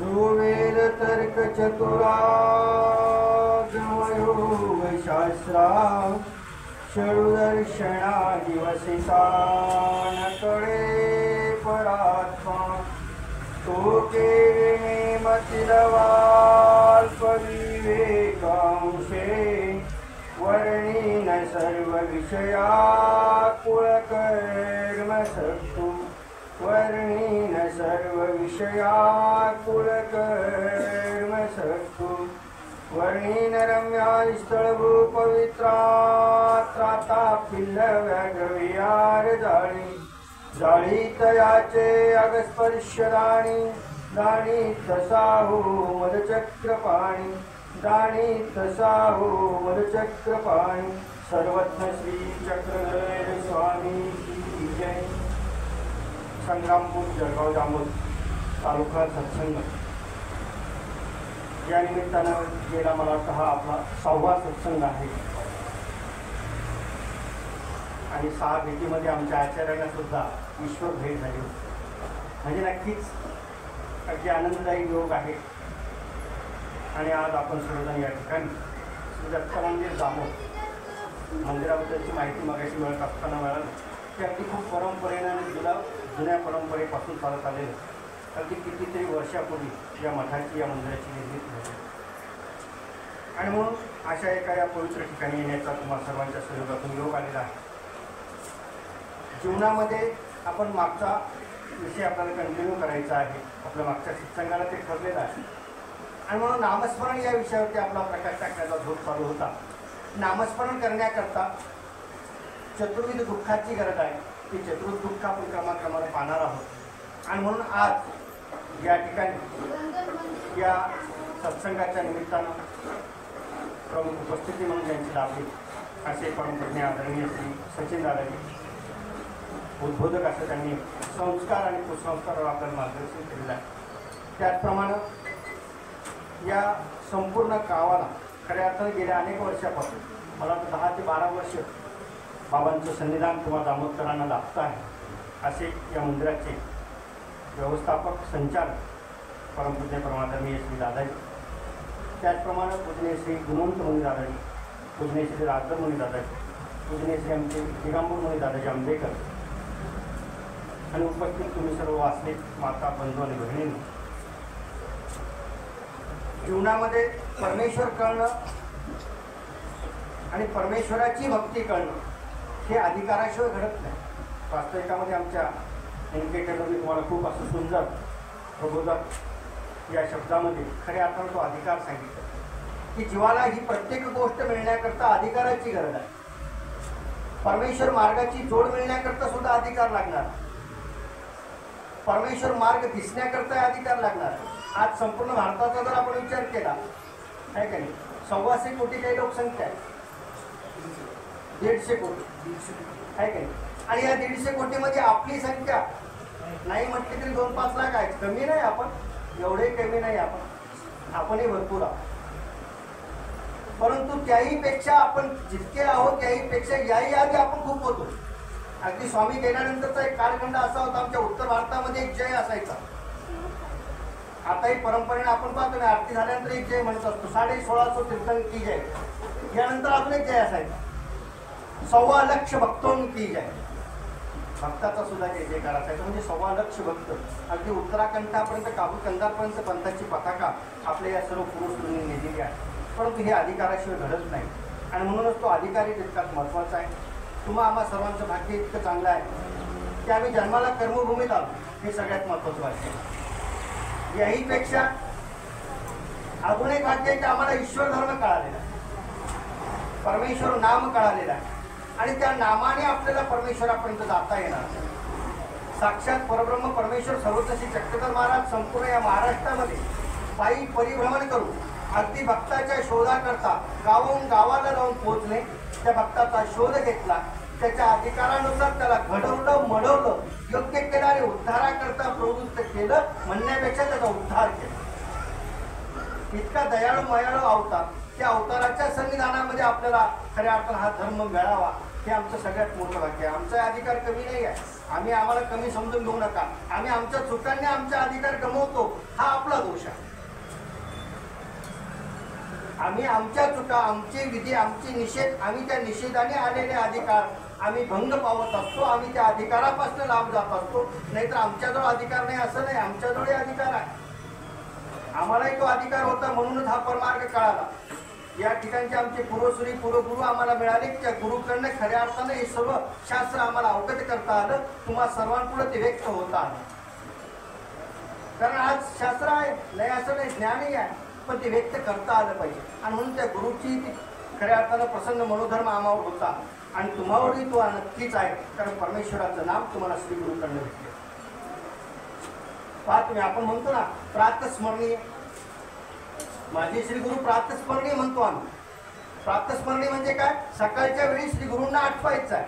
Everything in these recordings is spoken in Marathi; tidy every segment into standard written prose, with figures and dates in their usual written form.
जो वेद तर्क चतुरागमयोग शास्त्रा षडुदर्शना दिवसिता न कळे परात्मा तो केविने मतिलवाल्पविवेकांशे वर्णीन सर्व विषया कुलकर्मसक्तु वर्णीन सर्व विषया कुलकर्मसक्तु वर्णीन रम्या स्थळभू पवित्रा त्राता पिल्ल व्यागविहार जाळी जाळी तयाचे अगस्पर्श दाणी दाणी तसाहू मदचक्रपाणी दाणी तसाहू मदचक्रपाणी सर्वज्ञ श्री चक्रधर स्वामी की जय. संग्रामपूर जळगाव जामोद तालुका सत्संग या निमित्तानं गेला मला वाटतं हा आपला 6वा सत्संग आहे आणि 6 भेटीमध्ये आमच्या आचार्यांना सुद्धा ईश्वर भेट झाली होती. म्हणजे नक्कीच अगदी आनंददायी योग आहे. आणि आज आपण सर्वजण या ठिकाणी श्री दत्त मंदिर जामोद मंदिराबद्दलची माहिती मगाशी मिळत असताना मिळाली की अगदी खूप परंपरेनं आणि जुन्या परंपरेपासून चालत आलेलं अगदी कितीतरी वर्षापूर्वी या मठाची या मंदिराची निर्मिती झाली. आणि म्हणून अशा एका या पवित्र ठिकाणी येण्याचा तुम्हाला सर्वांच्या सहयोगातून योग आलेला आहे. जीवनामध्ये आपण मागचा विषय आपल्याला कंटिन्यू करायचा आहे. आपल्या मागच्या सत्संगाला ते ठरलेलं आहे. आणि म्हणून नामस्मरण या विषयावरती आपला प्रकाश टाकण्याचा झोप चालू होता. नामस्मरण करण्याकरता चतुर्विध दुःखाची गरज आहे. ती चतुर्विध दुःख आपण क्रमाक्रमाने पाहणार आहोत. आणि म्हणून आज या ठिकाणी या सत्संगाच्या निमित्तानं प्रमुख उपस्थिती म्हणून त्यांची लाभली असे परमपूज्य आदरणीय श्री सचिन दादाजी उद्बोधक असं त्यांनी संस्कार आणि कुसंस्कारावर आपल्याला मार्गदर्शन केलेलं आहे. त्याचप्रमाणे या संपूर्ण गावाला खऱ्या अर्थाने गेल्या अनेक वर्षापासून मला वाटतं 10 ते 12 वर्ष बाबांचं सन्निधान किंवा दामोदरांना लाभतं आहे. असे या मंदिराचे व्यवस्थापक संचालक परमपूज्य परमादरणीय श्री दादाजी, त्याचप्रमाणे पूजनीय श्री गुणवंत मुनी दादाजी, पूजनीय श्री राजधर मुनी दादाजी, पूजनीय श्री आमचे दिगंबर मुनी दादाजी आंबेकर आणि उपस्थित तुम्ही सर्व वाचले माता बंधू आणि बहिणींनी. जीवनामध्ये परमेश्वर कळणं आणि परमेश्वराची भक्ती कळणं हे अधिकाराशिवाय घडत नाही. वास्तविकामध्ये आमच्या एनकेटरने तुम्हाला खूप असं सुंदर प्रबोधक या शब्दामध्ये खऱ्या अर्थानं तो अधिकार सांगितला की जीवाला ही प्रत्येक गोष्ट मिळण्याकरता अधिकाराची गरज आहे. परमेश्वर मार्गाची जोड मिळण्याकरता सुद्धा अधिकार लागणार. परमेश्वर मार्ग दिसण्याकरता अधिकार लागणार. आज संपूर्ण भारताचा जर आपण विचार केला आहे का नाही, 125 कोटी काही लोकसंख्या आहे, 150 कोटी आहे का नाही. आणि या 150 कोटीमध्ये आपली संख्या नाही म्हटली तरी 2-5 लाख आहे. कमी नाही आपण, एवढे कमी नाही आपण, आपणही भरपूर आहोत. परंतु त्याहीपेक्षा आपण जितके आहोत त्याहीपेक्षा याही आधी आपण खूप होतो. अगदी स्वामी गेल्यानंतरचा एक कालखंड असा होता आमच्या उत्तर भारतामध्ये एक जय असायचा. आताही परंपरेने आपण पाहतो ना, आरती झाल्यानंतर एक जय म्हणत असतो. 1650 कीर्तन की जय, यानंतर अजून एक जय असायचा. 1.25 लाख भक्तों की जय, भक्ताचा सुद्धा जय जयकार असायचा. म्हणजे 1.25 लाख भक्त अगदी उत्तराखंडापर्यंत काबूल कंदारपर्यंत पंथाची पताका आपल्या या सर्व पुरुष मुलींनी नेलेली आहे. परंतु हे अधिकाराशिवाय घडत नाही. आणि म्हणूनच तो अधिकारी तितकाच महत्त्वाचा आहे. तुम्हा आम्हा सर्वांचं भाग्य इतकं चांगलं आहे की आम्ही जन्माला कर्मभूमीत आलो, हे सगळ्यात महत्त्वाचं वाटतं. याहीपेक्षा अजून एक वाक्य आहे की आम्हाला ईश्वर धर्म कळालेला आहे, परमेश्वर नाम कळालेला आहे. आणि त्या नामाने आपल्याला परमेश्वरापर्यंत जाता येणार. साक्षात परब्रह्म परमेश्वर सर्वतशी चक्रधर महाराज संपूर्ण या महाराष्ट्रामध्ये पायी परिभ्रमण करून अगदी भक्ताच्या शोधाकरता गावाहून गावाला जाऊन पोहोचले. त्या भक्ताचा शोध घेतला, त्याच्या अधिकारानुसार त्याला घडवलं, मडवलं, योग्य केलं आणि उद्धाराकरता प्रवृत्त केलं म्हणण्यापेक्षा त्याचा उद्धार केला. इतका दयाळू मयाळू अवतार, त्या अवताराच्या सन्निधानामध्ये आपल्याला खऱ्या अर्थानं हा धर्म मिळावा, हे आमचं सगळ्यात मोठं भाग्य आहे. आमचा अधिकार कमी नाही आहे. आम्ही आम्हाला कमी समजून घेऊ नका. आम्ही आमच्या चुकांनी आमचे अधिकार गमावतो, हा आपला दोष आहे. आम्ही आमच्या चुका, आमचे विधी, आमचे निषेध, आम्ही त्या निषेधाने आलेले अधिकार आम्ही भंग पावत असतो. आम्ही त्या अधिकारापासून लांब जात असतो. नाहीतर आमच्याजवळ अधिकार नाही असं नाही, आमच्याजवळ अधिकार आहे. आम्हालाही तो अधिकार होता, म्हणूनच हा परमार्ग कळाला. या ठिकाणचे आमचे पूर्वसुरी पूर्वगुरु आम्हाला मिळाले. त्या गुरुकडनं खऱ्या अर्थानं हे सर्व शास्त्र आम्हाला अवगत करता आलं. तुम्हा सर्वांपुढे ते व्यक्त होता आलं. कारण आज शास्त्र आहे, नाही असं नाही, ज्ञानही आहे, पण ते व्यक्त करता आलं पाहिजे. आणि म्हणून त्या गुरुची खऱ्या अर्थानं प्रसन्न मनोधर्म आम्हावर होता. आणि तुम्हावरही तो नक्कीच आहे, कारण परमेश्वराचं नाम तुम्हाला श्री गुरुकडनं भेटले. पहा तुम्ही, आपण म्हणतो ना प्रातस्मरणीय, माझे श्री गुरु प्रातस्मरणीय म्हणतो आम्ही. प्रातस्मरणीय म्हणजे काय? सकाळच्या वेळी श्री गुरूंना आठवायचं आहे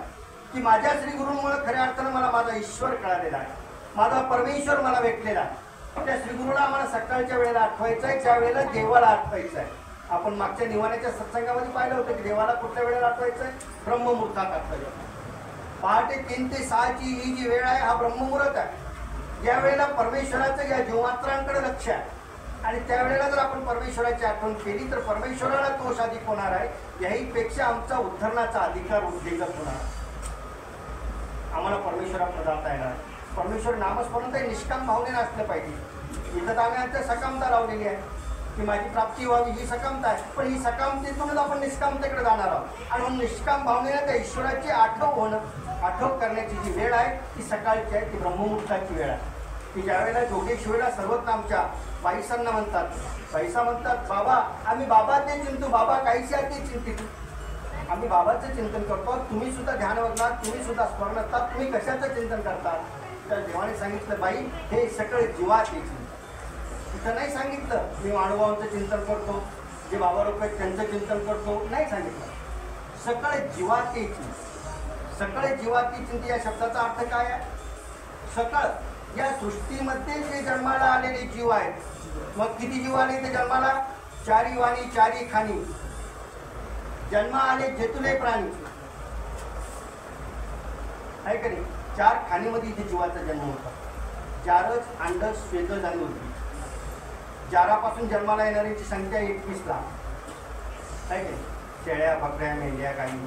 की माझ्या श्री गुरूंमुळे खऱ्या अर्थानं मला माझा ईश्वर कळालेला आहे, माझा परमेश्वर मला भेटलेला आहे. त्या श्री गुरुला आम्हाला सकाळच्या वेळेला आठवायचं आहे, ज्या वेळेला देवाला आठवायचं आहे. आपण मागच्या निवाण्याच्या सत्संगामध्ये पाहिलं होतं की देवाला कुठल्या वेळेला आठवायचं आहे? ब्रह्ममुहूर्तात आठवायचं. पहाटे 3 ते 6 ही जी वेळ आहे, हा ब्रह्ममुहूर्त आहे. या वेळेला परमेश्वराचं या जीवमात्रांकडे लक्ष आहे. आणि त्यावेळेला जर आपण परमेश्वराची आठवण केली तर परमेश्वराला दोष अधिक होणार आहे. याहीपेक्षा आमचा उद्धरणाचा अधिकार उद्रेकत होणार. आम्हाला परमेश्वराकडे जाता येणार. परमेश्वर नामस्मरण काही निष्काम भावनेनं असलं पाहिजे. इथं तर आम्ही आमच्या सकामता लावलेली आहे की माझी प्राप्ती व्हावी, ही सकामता आहे. पण ही सकामतेतूनच आपण निष्कामतेकडे जाणार आहोत. आणि म्हणून निष्काम भावनेनं त्या ईश्वराची आठव करण्याची जी वेळ आहे ती सकाळची आहे, ती ब्रह्ममुहूर्ताची वेळ आहे. की ज्यावेळेला जोगेश्वरीला सर्वत्र आमच्या बाईसांना म्हणतात, बाईसा म्हणतात, बाबा आम्ही बाबाचे चिंतू, बाबा काहीशी ते चिंतित. आम्ही बाबाचं चिंतन करतो. तुम्ही सुद्धा ध्यान बघणार, तुम्ही सुद्धा स्मरण असतात, तुम्ही कशाचं चिंतन करतात? तर देवाने सांगितलं, बाई हे सगळे जीवाचे चिंतन. तिथं नाही सांगितलं मी माणूभावांचं चिंतन करतो, जे बाबा लोक आहेत त्यांचं चिंतन करतो, नाही सांगितलं. सगळे जीवाचे चिंतन. सगळे जीवाची चिंतन या शब्दाचा अर्थ काय आहे? सकळ या सृष्टीमध्ये जे जन्माला आलेले जीव आहेत, मग किती जीव आले ते जन्माला? 4 वाणी 4 खाणी जन्म आले जेतुले प्राणी आहे का नाही? 4 खाणीमध्ये इथे जीवाचा जन्म होता. जारज, अंडज, स्वेदज आणि उद्भिद. जारापासून जन्माला येणाऱ्यांची संख्या 21 लाख आहे का नाही? शेळ्या, बकऱ्या, मेंढ्या, गाई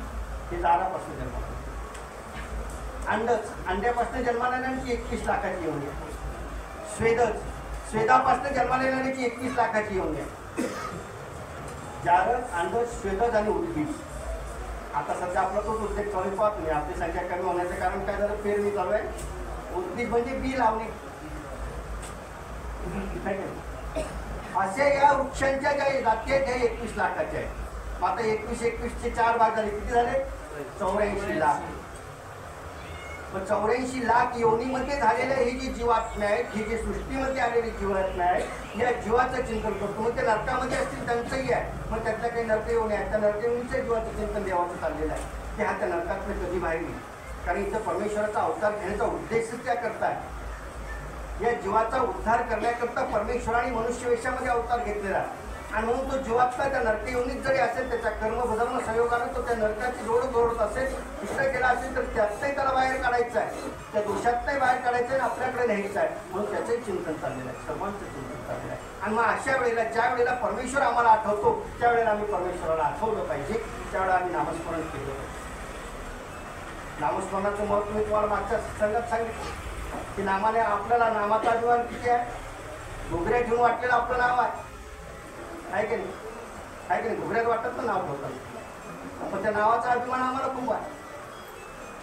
हे जारापासून जन्माला. अंडच, अंड्यापासून जन्माला येणाऱ्यांची 21 लाखाची येऊन आहे. स्वेदज, स्वेदापासून जन्माला येणाऱ्याची 21 लाखाची येऊन आहे. जारज, अंडज, स्वेदज आणि उद्भिद. आता सध्या आपला तोच उद्योग चालू पाहत नाही. आपली संख्या कमी होण्याचं कारण काय झालं? पेरणी चालू आहे. उद्भिद म्हणजे बी लावणे. असे या वृक्षांच्या ज्या जाती आहेत त्या 21 लाखाच्या आहेत. आता 21चे 4 भाग झाले, किती झाले? 84 लाख. 84 लाख योनीमध्ये झालेल्या हे जी जीवात्म्या आहेत, ही जी सृष्टीमध्ये आलेली जीवात्म्या आहेत, या जीवाचं चिंतन करतो. मग ते नरकामध्ये असतील त्यांचंही आहे, मग त्यातल्या काही नरक योनी आहेत, त्या नरक योनीच्या जीवाचं चिंतन देवाचं चाललेलं आहे की हा त्या नरकातनं कधी बाहेर येईल. कारण इथं परमेश्वराचा अवतार घेण्याचा उद्देशच त्या करताय. या जीवाचा उद्धार करण्याकरता परमेश्वराने मनुष्य वेशामध्ये अवतार घेतलेला आहे. आणि म्हणून तो जीवात्मा त्या नरक योनीत जरी असेल, त्याच्या कर्मबधर्म संयोगाने तो त्या नरकाची जोड जोडत असेल, इकडे गेला असेल तर त्यातही त्याला बाहेर काढायचं आहे, त्या दोषातही बाहेर काढायचं आहे आणि आपल्याकडे न्यायचं आहे. म्हणून त्याचंही चिंतन चाललेलं आहे, सर्वांचं चिंतन चाललेलं आहे. आणि मग अशा वेळेला ज्या वेळेला परमेश्वर आम्हाला आठवतो त्यावेळेला आम्ही परमेश्वराला आठवलं पाहिजे, त्यावेळेला आम्ही नामस्मरण केलं पाहिजे. नामस्मरणाचं महत्त्व मी तुम्हाला मागच्या संगत सांगितलं की नामाने आपल्याला नामाचा अभिमान किती आहे? घुगऱ्या घेऊन वाटलेलं आपलं नाव आहे की नाही? आहे की नाही? घुगऱ्यात वाटत ना नाव ठेवतात, पण त्या नावाचा अभिमान आम्हाला खूप आहे.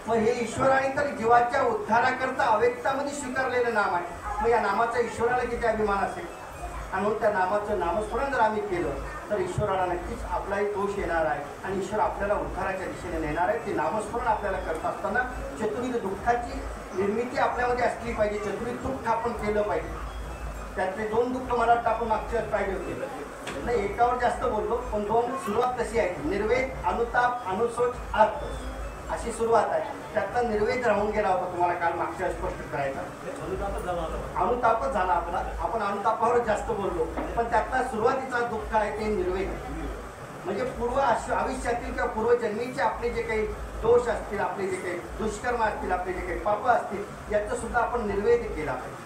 मग हे ईश्वराने तर जीवाच्या उद्धाराकरता अव्यक्तामध्ये स्वीकारलेलं नाम आहे. मग या नामाचा ईश्वराला किती अभिमान असेल? आणि म्हणून त्या नामाचं नामस्मरण जर आम्ही केलं तर ईश्वराला नक्कीच आपलाही दोष येणार आहे आणि ईश्वर आपल्याला उद्धाराच्या दिशेने नेणार आहे. ते नामस्मरण आपल्याला करत असताना चतुर्विध दुःखाची निर्मिती आपल्यामध्ये असली पाहिजे. चतुर्विध दुःख आपण केलं पाहिजे. त्यातले 2 दुःख मला वाटतं आपण मागच्या पाहिजे होते नाही, एकावर जास्त बोललो, पण 2 सुरुवात कशी आहे? निर्वेद, अनुताप, अनुशोच, आत्म अशी सुरुवात आहे. त्यातला निर्वेद राहून गेला होता, तुम्हाला काल मागच्या स्पष्ट करायचा. अनुतापच झाला आपला. आपण अनुतापावरच जास्त बोललो, पण त्यातला सुरुवातीचा दुःख आहे ते निर्वेद. म्हणजे आयुष्यातील किंवा पूर्वजन्मीचे आपले जे काही दोष असतील, आपले जे काही दुष्कर्म असतील, आपले जे काही पाप असतील, याचं सुद्धा आपण निर्वेद केला पाहिजे.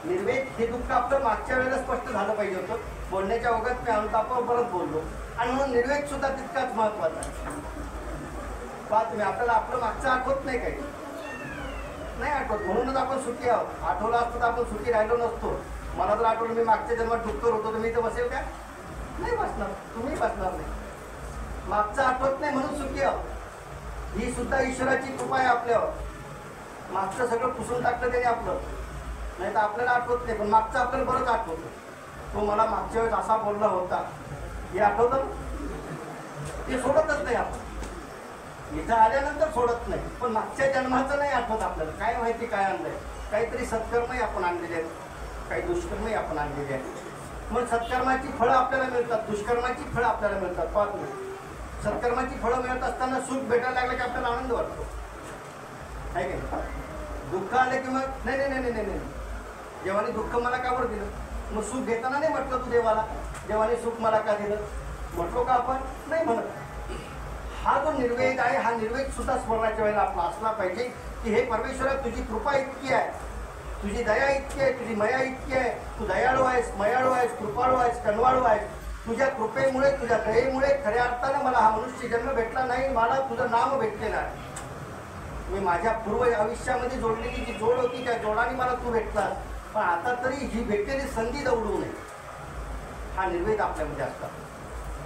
निर्वेद हे दुःख आपलं मागच्या वेळेला स्पष्ट झालं पाहिजे होतं. बोलण्याच्या ओघात मी अनुतापावर परत बोललो आणि म्हणून निर्वेद सुद्धा तितकाच महत्वाचा आहे. पहा तुम्ही, आपल्याला आपलं मागचं आठवत नाही, काही नाही आठवत, म्हणूनच आपण सुखी आहोत. आठवलं असतं तर आपण सुखी राहिलो नसतो. मला जर आठवलं मी मागच्या जन्मात डुक्कर होतो तर मी इथं बसेल का? नाही बसणार, तुम्ही बसणार नाही. मागचं आठवत नाही म्हणून सुखी आहोत. ही सुद्धा ईश्वराची कृपा आहे आपल्यावर. मागचं सगळं पुसून टाकलं त्याने आपलं, नाही तर आपल्याला आठवत नाही, पण मागचं आपल्याला बरंच आठवतं. तो मला मागच्या वेळेस असा बोलला होता हे आठवतं, ते सोडतच नाही आपण. इथं आल्यानंतर सोडत नाही, पण मागच्या जन्माचं नाही आठवत आपल्याला. काय माहिती काय आणलंय, काहीतरी सत्कर्मही आपण आणलेले आहेत, काही दुष्कर्मही आपण आणलेले आहेत. मग सत्कर्माची फळं आपल्याला मिळतात, दुष्कर्माची फळं आपल्याला मिळतात. पाहत नाही, सत्कर्माची फळं मिळत असताना सुख भेटायला लागलं की आपल्याला आनंद वाटतो, आहे की दुःख आलं की मग नाही नाही नाही नाही नाही, देवाने दुःख मला का बरं दिलं? मग सुख घेताना नाही म्हटलं तू देवाला देवाने सुख मला का दिलं म्हटलो का आपण? नाही म्हणत. हा जो निर्वेद आहे, हा निर्वेद सुद्धा स्मरणाच्या वेळेला आपला असला पाहिजे की हे परमेश्वरा, तुझी कृपा इतकी आहे, तुझी दया इतकी आहे, तुझी मया इतकी आहे, तू दयाळू आहेस, मयाळू आहेस, कृपाळू आहेस, कनवाळू आहेस. तुझ्या कृपेमुळे, तुझ्या दयेमुळे खऱ्या अर्थानं मला हा मनुष्य जन्म भेटला नाही, मला तुझं नाम भेटलेलं आहे. मी माझ्या पूर्व आयुष्यामध्ये जोडलेली जी जोड होती त्या जोडाने मला तू भेटला, पण आता तरी ही भेटलेली संधी दवडू नये. हा निर्वेद आपल्यामध्ये असतात.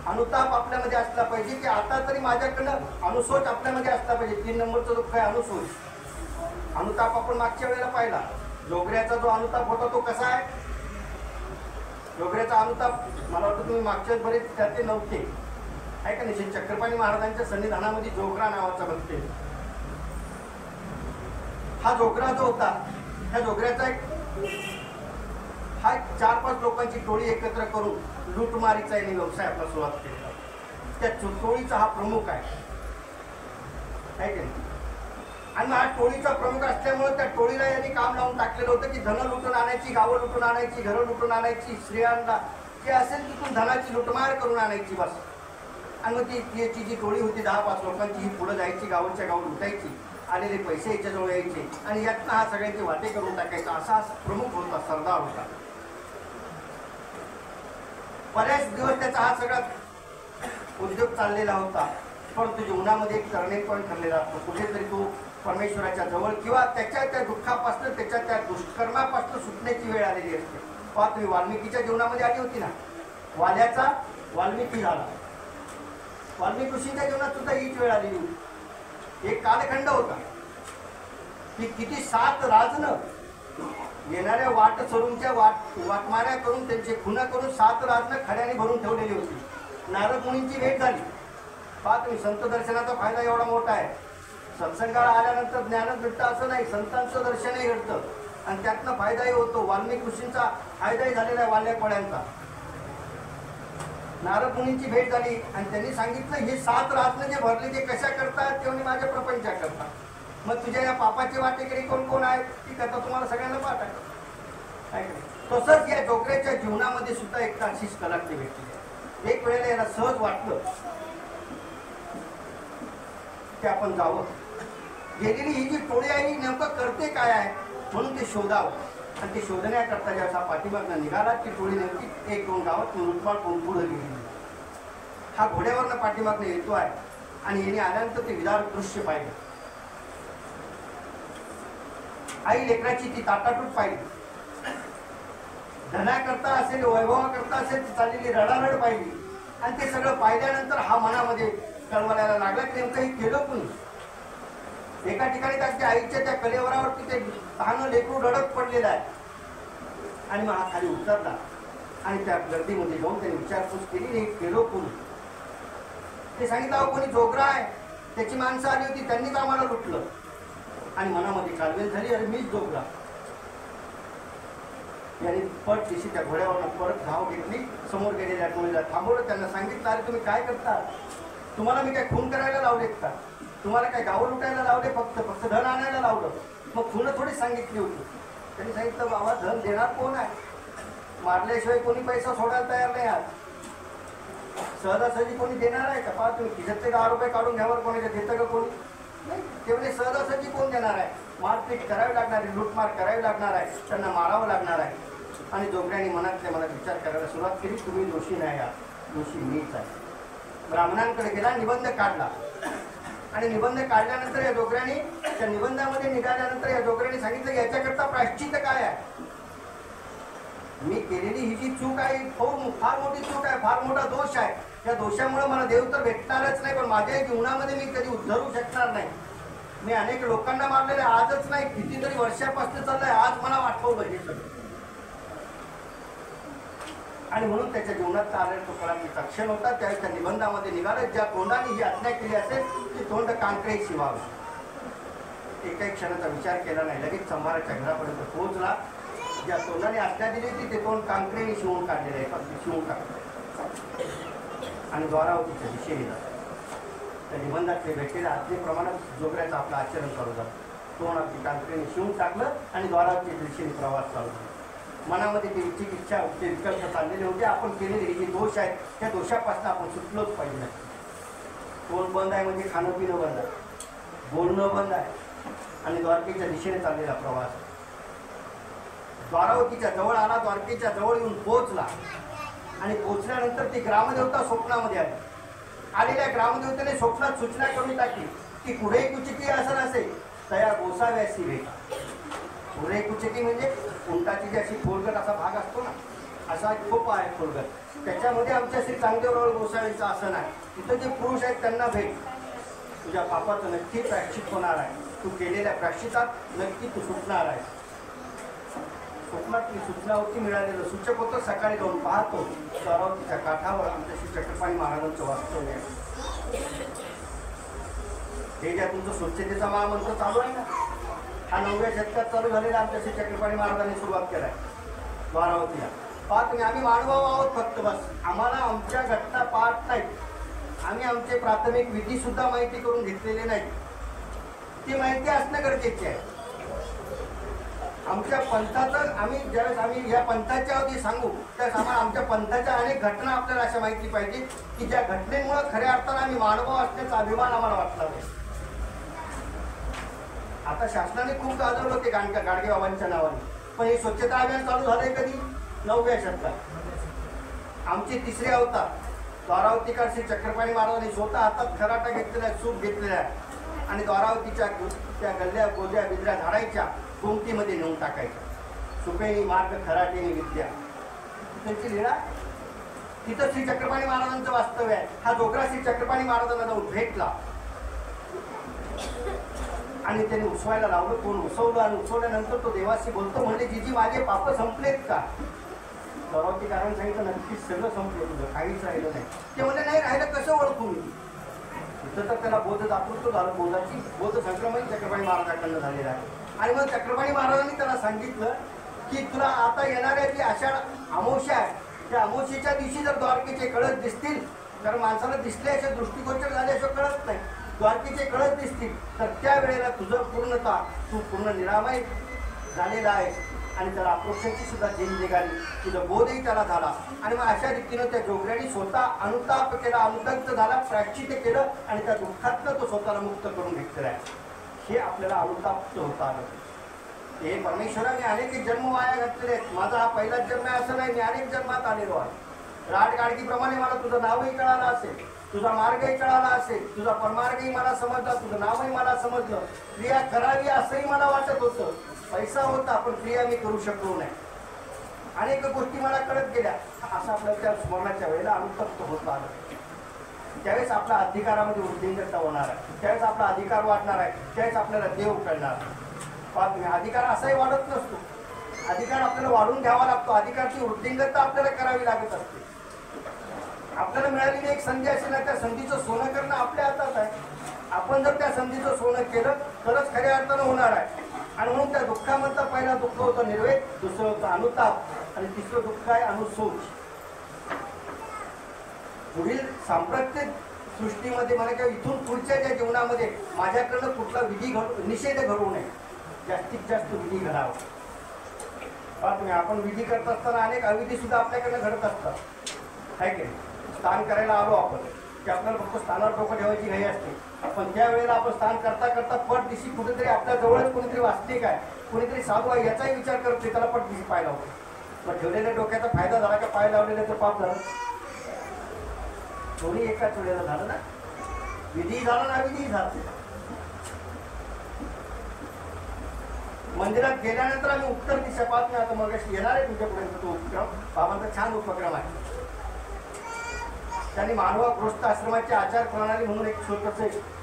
अनुताप आपल्यामध्ये असला पाहिजे की आता तरी माझ्याकडनं अनुशोच आपल्यामध्ये असला पाहिजे. 3 नंबरचं दुःख आहे अनुशोच. अनुताप आपण मागच्या वेळेला पाहिला. जोगऱ्याचा जो अनुताप होता तो कसा आहे? जोगऱ्याचा अनुताप मला वाटतं तुम्ही मागच्या बरेच त्याचे नव्हते, आहे का नाही? चक्रपाणी महाराजांच्या सन्निधानामध्ये जोगरा नावाचा भक्त, हा जोगरा जो होता, ह्या जोगऱ्याचा एक 4-5 लोकांची टोळी एकत्र करून लूटमारीचा याने व्यवसाय आपला सुरुवात केला. त्या टोळीचा हा प्रमुख आहे की नाही? आणि हा टोळीचा प्रमुख असल्यामुळे त्या टोळीला यांनी काम लावून टाकलेलं होतं की धन लुटून आणायची, गावं लुटून आणायची, घरं लुटून आणायची, स्त्रियांना जे असेल तिथून धनाची लुटमार करून आणायची बस. आणि मग ती जी टोळी होती 10-5 लोकांची, ही पुढे जायची, गावाच्या गाव लुटायची, आलेले पैसे याच्याजवळ यायचे आणि यातनं हा सगळ्यांचे वाटे करून टाकायचा. असा प्रमुख होता, सरदार होता. बऱ्याच दिवस त्याचा हा सगळा उद्योग चाललेला होता, परंतु जीवनामध्ये एक टर्निंग पॉईंट ठरलेला असतो. कुठेतरी तो परमेश्वराच्या जवळ किंवा त्याच्या त्या दुःखापासून, त्याच्या त्या दुष्कर्मापासून सुटण्याची वेळ आलेली असते. पहा तुम्ही, वाल्मिकीच्या जीवनामध्ये आली होती ना, वाल्याचा वाल्मिकी झाला. वाल्मिकी ऋषींच्या जीवनात सुद्धा हीच वेळ आलेली होती. एक कालखंड होता की किती 7 राजनं येणाऱ्या वाटसरूंच्या वाटमाऱ्या करून, त्यांचे खुना करून 7 राजनं खड्याने भरून ठेवलेली होती. नारद मुनींची भेट झाली. पहा तुम्ही, संत दर्शनाचा फायदा एवढा मोठा आहे. सत्संगाला आल्यानंतर ज्ञानच भेटतं असं नाही, संतांचं दर्शनही घडतं आणि त्यातनं फायदाही होतो. वाल्मिकी ऋषींचा फायदाही झालेला आहे वाल्याकोड्यांचा. नारद मुनींची भेट झाली आणि त्यांनी सांगितलं, हे 7 राजनं जे भरले ते कशा करतात? तेव्हा माझ्या प्रपंचा करतात. मग तुझ्या या पापाचे वाटेकरी कोण कोण आहेत ती कथा तुम्हाला सगळ्यांना पाठ आहे. तसंच या जोगऱ्याच्या जीवनामध्ये सुद्धा एक अशीच कलाटणी भेटली. एक वेळेला याला सहज वाटलं की आपण जावं. गेलेली ही जी टोळी आहे ही नेमकं करते काय आहे म्हणून ते शोधावं. आणि ते शोधण्याकरता ज्याचा पाठीमागनं निघाला ती टोळी नेमकी 1-2 गावात लुटमार करून पुढे गेली. हा घोड्यावरनं पाठीमागनं येतो आहे आणि याने आल्यानंतर ते विदार दृश्य पाहिलं. आई लेकराची ती ताटाटूट पाहिली. धनाकरता असेल, वैभवाकरता असेल ती चाललेली रडारड पाहिली. आणि ते सगळं पाहिल्यानंतर हा मनामध्ये कळवळायला लागला की नेमकं हे केलं कुणी? एका ठिकाणी त्याच्या आईच्या त्या कलेवरावरती ते लहान लेकरू रडत पडलेलं आहे. आणि मग हा खाली उतरला आणि त्या गर्दीमध्ये जाऊन त्याने विचारपूस केली, हे केलं कुणी? ते सांगितलं, अहो कोणी जोगरा आहे, त्याची माणसं आली होती, त्यांनीच आम्हाला लुटलं. आणि मनामध्ये कालवेल झाली, अरे मीच जोगरा. याने पट दिशी त्या घोड्यावरनं परत धाव घेतली, समोर गेलेल्या टोळीला थांबवलं. त्यांना सांगितलं, अरे तुम्ही काय करता? तुम्हाला मी काय खून करायला लावलेत का? तुम्हाला काय गावं लुटायला लावले? फक्त धन आणायला लावलं? मग खून थोडी सांगितली होती. त्यांनी सांगितलं, बाबा धन देणार कोण आहे? मारल्याशिवाय कोणी पैसा सोडायला तयार नाही. आज सहजासहजी कोणी देणार आहे का? पहा तुम्ही खिशातले 10 रुपये काढून घ्यावर कोणी देतं का? कोणी नाही. ते म्हणजे सहजासहजी कोण देणार आहे? मारपीट करावी लागणार आहे, लूटमार करावी लागणार आहे, त्यांना मारावं लागणार आहे. आणि जोगऱ्यांनी मनातल्या मनात विचार करायला सुरुवात केली, तुम्ही दोषी नाही आहात, दोषी मीच आहे. ब्राह्मणांकडे गेला, निबंध काढला आणि निबंध काढल्यानंतर या जोगऱ्यांनी त्या निबंधामध्ये निघाल्यानंतर या जोगऱ्यांनी सांगितलं याच्याकरता प्रायश्चित्त काय आहे? मी केलेली ही जी चूक आहे फार मोठी चूक आहे, फार मोठा दोष आहे. या दोषामुळे मला देव तर भेटणारच नाही, पण माझ्या जीवनामध्ये मी कधी उद्धरू शकणार नाही. मी अनेक लोकांना मारलेले, आजच नाही कितीतरी वर्षापासून चाललंय, आज मला आठवलं हे सगळं. आणि म्हणून त्याच्या जीवनात आलेला तो कळाचा क्षण होता. त्यावेळी त्या निबंधामध्ये निघालं, ज्या तोंडाने ही आज्ञा केली असेल ती तोंड कांकरे शिवावं. एकाही क्षणाचा विचार केला नाही, लगेच संभाराच्या घरापर्यंत पोहोचला. ज्या तोंडाने आज्ञा दिली होती ते तोंड कांकरेने शिवून काढलेलं आहे, फक्त शिवून टाकलं आणि द्वारावतीच्या दिशेने जात. त्या निबंधातले भेटलेल्या आज्ञेप्रमाणे जोगऱ्याचं आपलं आचरण चालू झालं. तोंड आपली कांकरेने शिवून टाकलं आणि द्वारावतीच्या दिशेने प्रवास चालू झाला. मनामध्ये ते इच्छा ते विकल्प चाललेले होते. आपण केलेले जे दोष आहेत त्या दोषापासून आपण सुटलोच पाहिजे. तोंड बंद आहे म्हणजे खाणं पिणं बंद आहे, बोलणं बंद आहे आणि द्वारकेच्या दिशेने चाललेला प्रवास. द्वारावतीच्या जवळ आला, द्वारकेच्या जवळ येऊन पोहोचला आणि पोहोचल्यानंतर ती ग्रामदेवता स्वप्नामध्ये आली. आलेल्या ग्रामदेवतेने स्वप्नात सूचना करून टाकली की पुढे कुचिकी असं नसेल तया गोसाव्यासी भेटा. पुढे कुचिकी म्हणजे उंटाची जी अशी खोलगट असा भाग असतो ना, असा खूप आहे खोलगट, त्याच्यामध्ये आमच्या श्री चांगदेवराव गोसावीचं आसन आहे. तिथं जे पुरुष आहेत त्यांना भेट. तुझ्या पापाचं नक्की प्रायश्चित होणार आहे, तू केलेल्या प्रायश्चितात नक्की तू सुटणार आहे. स्वप्नात ती सूचना होती, मिळालेलं सूचक होतं. सकाळी जाऊन पाहतो द्वारावतीच्या काठावर आमच्या श्री चक्रपाणी महाराजांचं वास्तव्य आहे. हे ज्या तुमचं स्वच्छतेचा महामंत्र चालू आहे ना, हा 9व्या शतकात चालू झालेला आमच्या श्री चक्रपाणी महाराजांनी सुरुवात केलाय द्वारावतीला. पहा तुम्ही, आम्ही मानव आहोत फक्त, बस आम्हाला आमच्या घटना पाहत नाहीत. आम्ही आमचे प्राथमिक विधी सुद्धा माहिती करून घेतलेले नाही. ती माहिती असणं गरजेचे आहे. आमच्या पंथाचं ज्यावेळेस आम्ही या पंथाच्या अवधी सांगू त्यावेळेस आम्हाला आमच्या पंथाच्या अनेक घटना आपल्याला अशा माहिती पाहिजे की ज्या घटनेमुळे खऱ्या अर्थानं आम्ही मानव असण्याचा अभिमान आम्हाला वाटला नाही. आता शासनाने खूप गाजवलं होते गाडगे बाबांच्या नावाने, पण हे स्वच्छता अभियान चालू झालंय कधी? 9व्या शतकात. आमचे तिसरे अवतार द्वारावतीकार श्री चक्रपाणी महाराजांनी स्वतः हातात खराटा घेतलेला आहे, सूप घेतलेला आहे आणि द्वारावतीच्या त्या गल्ल्या गोद्या बिद्र्या झाडायच्या, गोमतीमध्ये नेऊन टाकायच्या. सुपेनी मार्ग खराटेने विद्या, त्यांची लीळा. तिथं श्री चक्रपाणी महाराजांचं वास्तव्य आहे. हा जोगरा श्री चक्रपाणी महाराजांना जाऊन भेटला आणि त्यांनी उसवायला लावलं. कोण उसवलं आणि उसवल्यानंतर तो देवाशी बोलतो, म्हणजे जी माझे पाप संपलेत का? द्वारावतीकारांनी सांगितलं नक्कीच सगळं संपलं, तुझं काहीच राहिलं नाही. ते म्हणजे नाही राहिलं, कसं ओळखू मी? तिथं तर त्याला बोध दाखवतो झालं, बोध संक्रमण चक्रपाणी महाराजांकडनं झालेलं आहे. आणि मग चक्रपाणी महाराजांनी त्याला सांगितलं की तुला आता येणाऱ्या जी आषाढ अमावस्या आहे त्या अमावस्येच्या दिवशी जर द्वारकेचे कळस दिसतील, कारण माणसाला दिसल्याशिवाय दृष्टिगोचर झाल्याशिवाय कळत नाही, द्वारकेचे कळस दिसतील तर त्यावेळेला तुझं पूर्णता तू पूर्ण निरामय झालेला आहे आणि त्याला अप्रोक्षाची सुद्धा झेल निघाली, तुझं बोधही त्याला झाला. आणि मग अशा रीतीनं त्या जोगऱ्यांनी स्वतः अनुताप केला, अनुदग्ध झाला, प्रायश्चित्त केलं आणि त्या दुःखातनं तो स्वतःला मुक्त करून घेतलेला आहे. हे आपल्याला अनुताप्त होता आलं. हे परमेश्वरा, मी अनेक जन्म वाया घातलेले आहेत, माझा हा पहिलाच जन्म आहे असं नाही, मी अनेक जन्मात आलेलो आहे. राट गाडगीप्रमाणे मला तुझं नावही कळालं असेल, तुझा मार्गही कळाला असेल, तुझा परमार्गही मला समजला, तुझं नावही मला समजलं, क्रिया करावी असंही मला वाटत होतं. पैसा होता पण क्रिया मी करू शकलो नाही. अनेक गोष्टी मला कळत गेल्या. असं आपल्या त्या स्मरणाच्या वेळेला अनुतप्त होत आलं. त्यावेळेस आपल्या अधिकारामध्ये वृद्धिंगतता होणार आहे, त्यावेळेस आपला अधिकार वाढणार आहे, त्यावेळेस आपल्याला देव कळणार. अधिकार असाही वाढत नसतो, अधिकार आपल्याला वाढून घ्यावा लागतो. अधिकारची वृद्धिंगतता आपल्याला करावी लागत असते. आपल्याला मिळालेली एक संधी असेल ना, त्या संधीचं सोनं करणं आपल्या हातात आहे. आपण जर त्या संधीचं सोनं केलं तरच खऱ्या अर्थानं होणार आहे. आणि म्हणून त्या दुःखामधलं पहिला दुःख होतं निर्वेद, दुसरं होतं अनुताप आणि तिसरं दुःख आहे अनुशोच. पुढील सांप्रदायिक सृष्टीमध्ये मला किंवा इथून पुढच्या ज्या जीवनामध्ये माझ्याकडनं कुठला निषेध घडवू नये, जास्तीत जास्त विधी घडावा. तुम्ही आपण विधी करत असताना अनेक अविधी सुद्धा आपल्याकडनं घडत असतात, आहे की नाही? स्नान करायला आलो आपण की आपल्याला फक्त स्थानावर डोकं ठेवायची घाई असते. पण त्यावेळेला आपण स्नान करता करता पट दिशी कुठेतरी आपल्या जवळच कोणीतरी वाचते काय, कोणीतरी साधू आहे याचाही विचार करते, त्याला पट दिशी पाय लावतो. मग ठेवलेल्या डोक्याचा फायदा झाला का पाय लावलेल्याचं पाप झालं? दोन्ही एकाच वेळेला झालं ना. विधी झाला ना अविधी झाला. मंदिरात गेल्यानंतर आम्ही उत्तर दिशा पाहत नाही. आता मग येणार आहे तुमच्यापर्यंत तो उपक्रम, बाबांचा छान उपक्रम आहे. त्यांनी मानवा गृहस्थ आश्रमाची आचार प्रणाली म्हणून एक छोटस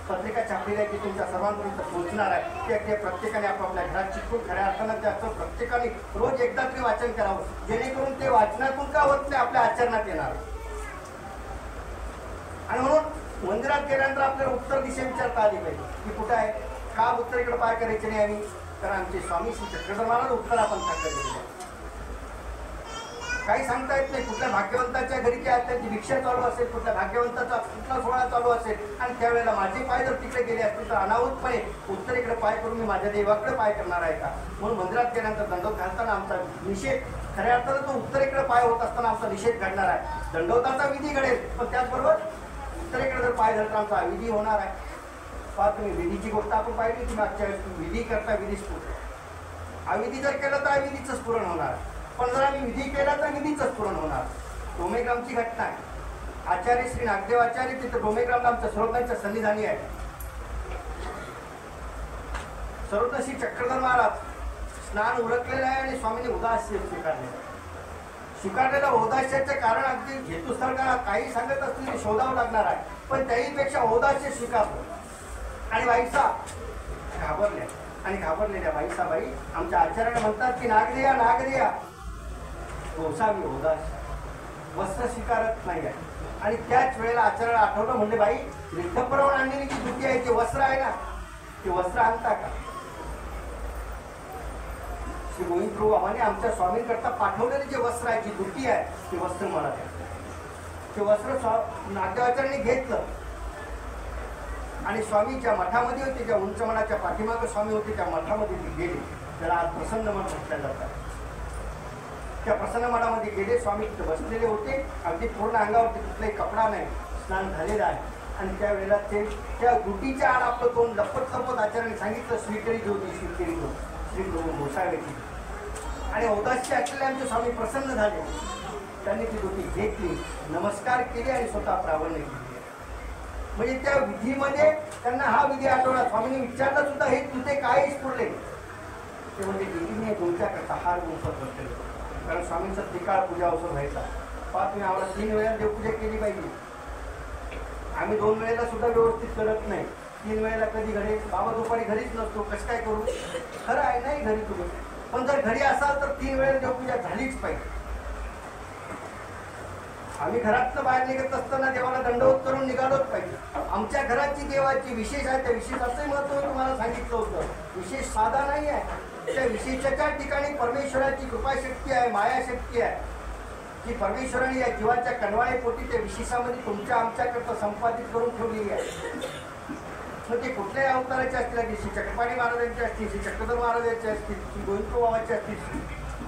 पत्रिका छापलेली आहे की तुमच्या सर्वांपर्यंत पोहोचणार आहे. की अगदी प्रत्येकाने आपापल्या घरात चिटकून खऱ्या अर्थानं त्याचं प्रत्येकाने रोज एकदा तरी वाचन करावं, जेणेकरून ते वाचनातून का होत नाही आपल्या आचरणात येणार. आणि म्हणून मंदिरात गेल्यानंतर आपल्याला उत्तर दिशा विचारता आली पाहिजे की कुठे आहे, का उत्तरेकडे पाय करायचे नाही आम्ही, तर आमचे स्वामी श्री चक्रधर महाराज उत्तर आपण सांगता. काही सांगता येत नाही. कुठल्या भाग्यवंताच्या घरी काय त्यांची भिक्षा चालू असेल, कुठल्या भाग्यवंताचा कुठला सोहळा चालू असेल आणि त्यावेळेला माझे पाय जर तिकडे गेले असतील तर अनाहूतपणे उत्तरेकडे पाय करून मी माझ्या देवाकडे पाय करणार आहे का. म्हणून मंदिरात गेल्यानंतर दंडवत घालताना आमचा निषेध, खऱ्या अर्थानं तो उत्तरेकडे पाय होत असताना आमचा निषेध घडणार आहे. दंडवताचा विधी घडेल, पण त्याचबरोबर उत्तरेकडे जर पाय झाला तर आमचा अविधी होणार आहे. पहा तुम्ही, विधीची गोष्ट आपण पाहिली की मागच्या वेळेस विधी करता विधी स्फुरण, अविधी जर केलं तर अविधीचं स्फुरण होणार, पण जर आम्ही विधी केला तर विधीचं स्फुरण होणार. डोमेग्रामची घटना आहे. आचार्य श्री नागदेव आचार्य तिथं डोमेग्रामला आमच्या सर्वज्ञांच्या सन्निधानी आहे. सर्वज्ञ श्री चक्रधर महाराज स्नान उरकलेलं आहे आणि स्वामींनी उदास्य स्वीकारलेलं औदास्याचे कारण अगदी हेतुस्थळ काही सांगत असतील ते शोधावं लागणार आहे, पण त्याहीपेक्षा औदास्य स्वीकारलं. आणि बाईसा घाबरल्या, आणि घाबरलेल्या बाईसाबाई आमच्या आचार्याने म्हणतात की नागरिया नागरिया गोसावी औदास्य, वस्त्र स्वीकारत नाही आहे. आणि त्याच वेळेला आचार्याला आठवलं, म्हणजे बाई रिद्धपुरवून आणलेली जी धुती आहे, ते वस्त्र आहे ना, ते वस्त्र आणता का. श्री गोविंद प्रभू आम्हाने आमच्या स्वामींकरता पाठवलेले जे वस्त्र आहे, जी धुती आहे, ते वस्त्र मला द्या. ते वस्त्र नागदेवाचार्यांनी घेतलं आणि स्वामीच्या मठामध्ये होते, ज्या उंच मठाच्या पाठीमागे स्वामी होते त्या मठामध्ये ते गेले. त्याला आज प्रसन्न मठ म्हटलं जातात. त्या प्रसन्न मठामध्ये गेले. स्वामी तिथे बसलेले होते, अगदी पूर्ण अंगावरती कुठलाही कपडा नाही, स्नान झालेला आहे. आणि त्यावेळेला ते त्या दुटीच्या आड आपलं तोंड लपत लपत आचार्याने सांगितलं, स्वीकरी ज्योती स्वीकरी ज्योती श्री प्रभू गोसाव्याची. आणि औदास्य असलेले आमचे स्वामी प्रसन्न झाले. त्यांनी ती दुटी घेतली, नमस्कार केले आणि स्वतः प्रावण्य केले. म्हणजे त्या विधीमध्ये त्यांना हा विधी आठवला. स्वामींनी विचारलं सुद्धा, हे तुझे काय स्फुरले. ते म्हणजे दिदीने तुमच्याकरता हार गुंफत बसले, कारण स्वामींचा त्रिकाळ पूजा अवसर व्हायचा. पहा तुम्ही, आम्हाला 3 वेळा देवपूजा केली पाहिजे. आम्ही 2 वेळेला सुद्धा व्यवस्थित करत नाही. 3 वेळेला कधी घरी, बाबा दुपारी घरीच नसतो, कसं काय करू. खरं आहे नाही घरी तुम्ही, पण जर घरी असाल तर 3 वेळेला देवपूजा झालीच पाहिजे. आम्ही घरातनं बाहेर निघत असताना देवाला दंडवत करून निघालोच पाहिजे. आमच्या घराची देवाची विशेष आहे, त्या विशेषाचंही महत्त्व तुम्हाला सांगितलं होतं. विशेष साधा नाही आहे, त्या विशेषाच्या ठिकाणी परमेश्वराची कृपाशक्ती आहे, मायाशक्ती आहे, की परमेश्वराने या जीवाच्या कणवाळे पोटी त्या विशेषामध्ये तुमच्या आमच्याकरता संपादित करून ठेवलेली आहे. मग ते कुठल्याही अवताराचे असतील, श्री चक्रपाणी महाराजांचे असतील, श्री चक्रधर महाराजांचे असतील, श्री गोविंद बाबाचे असतील,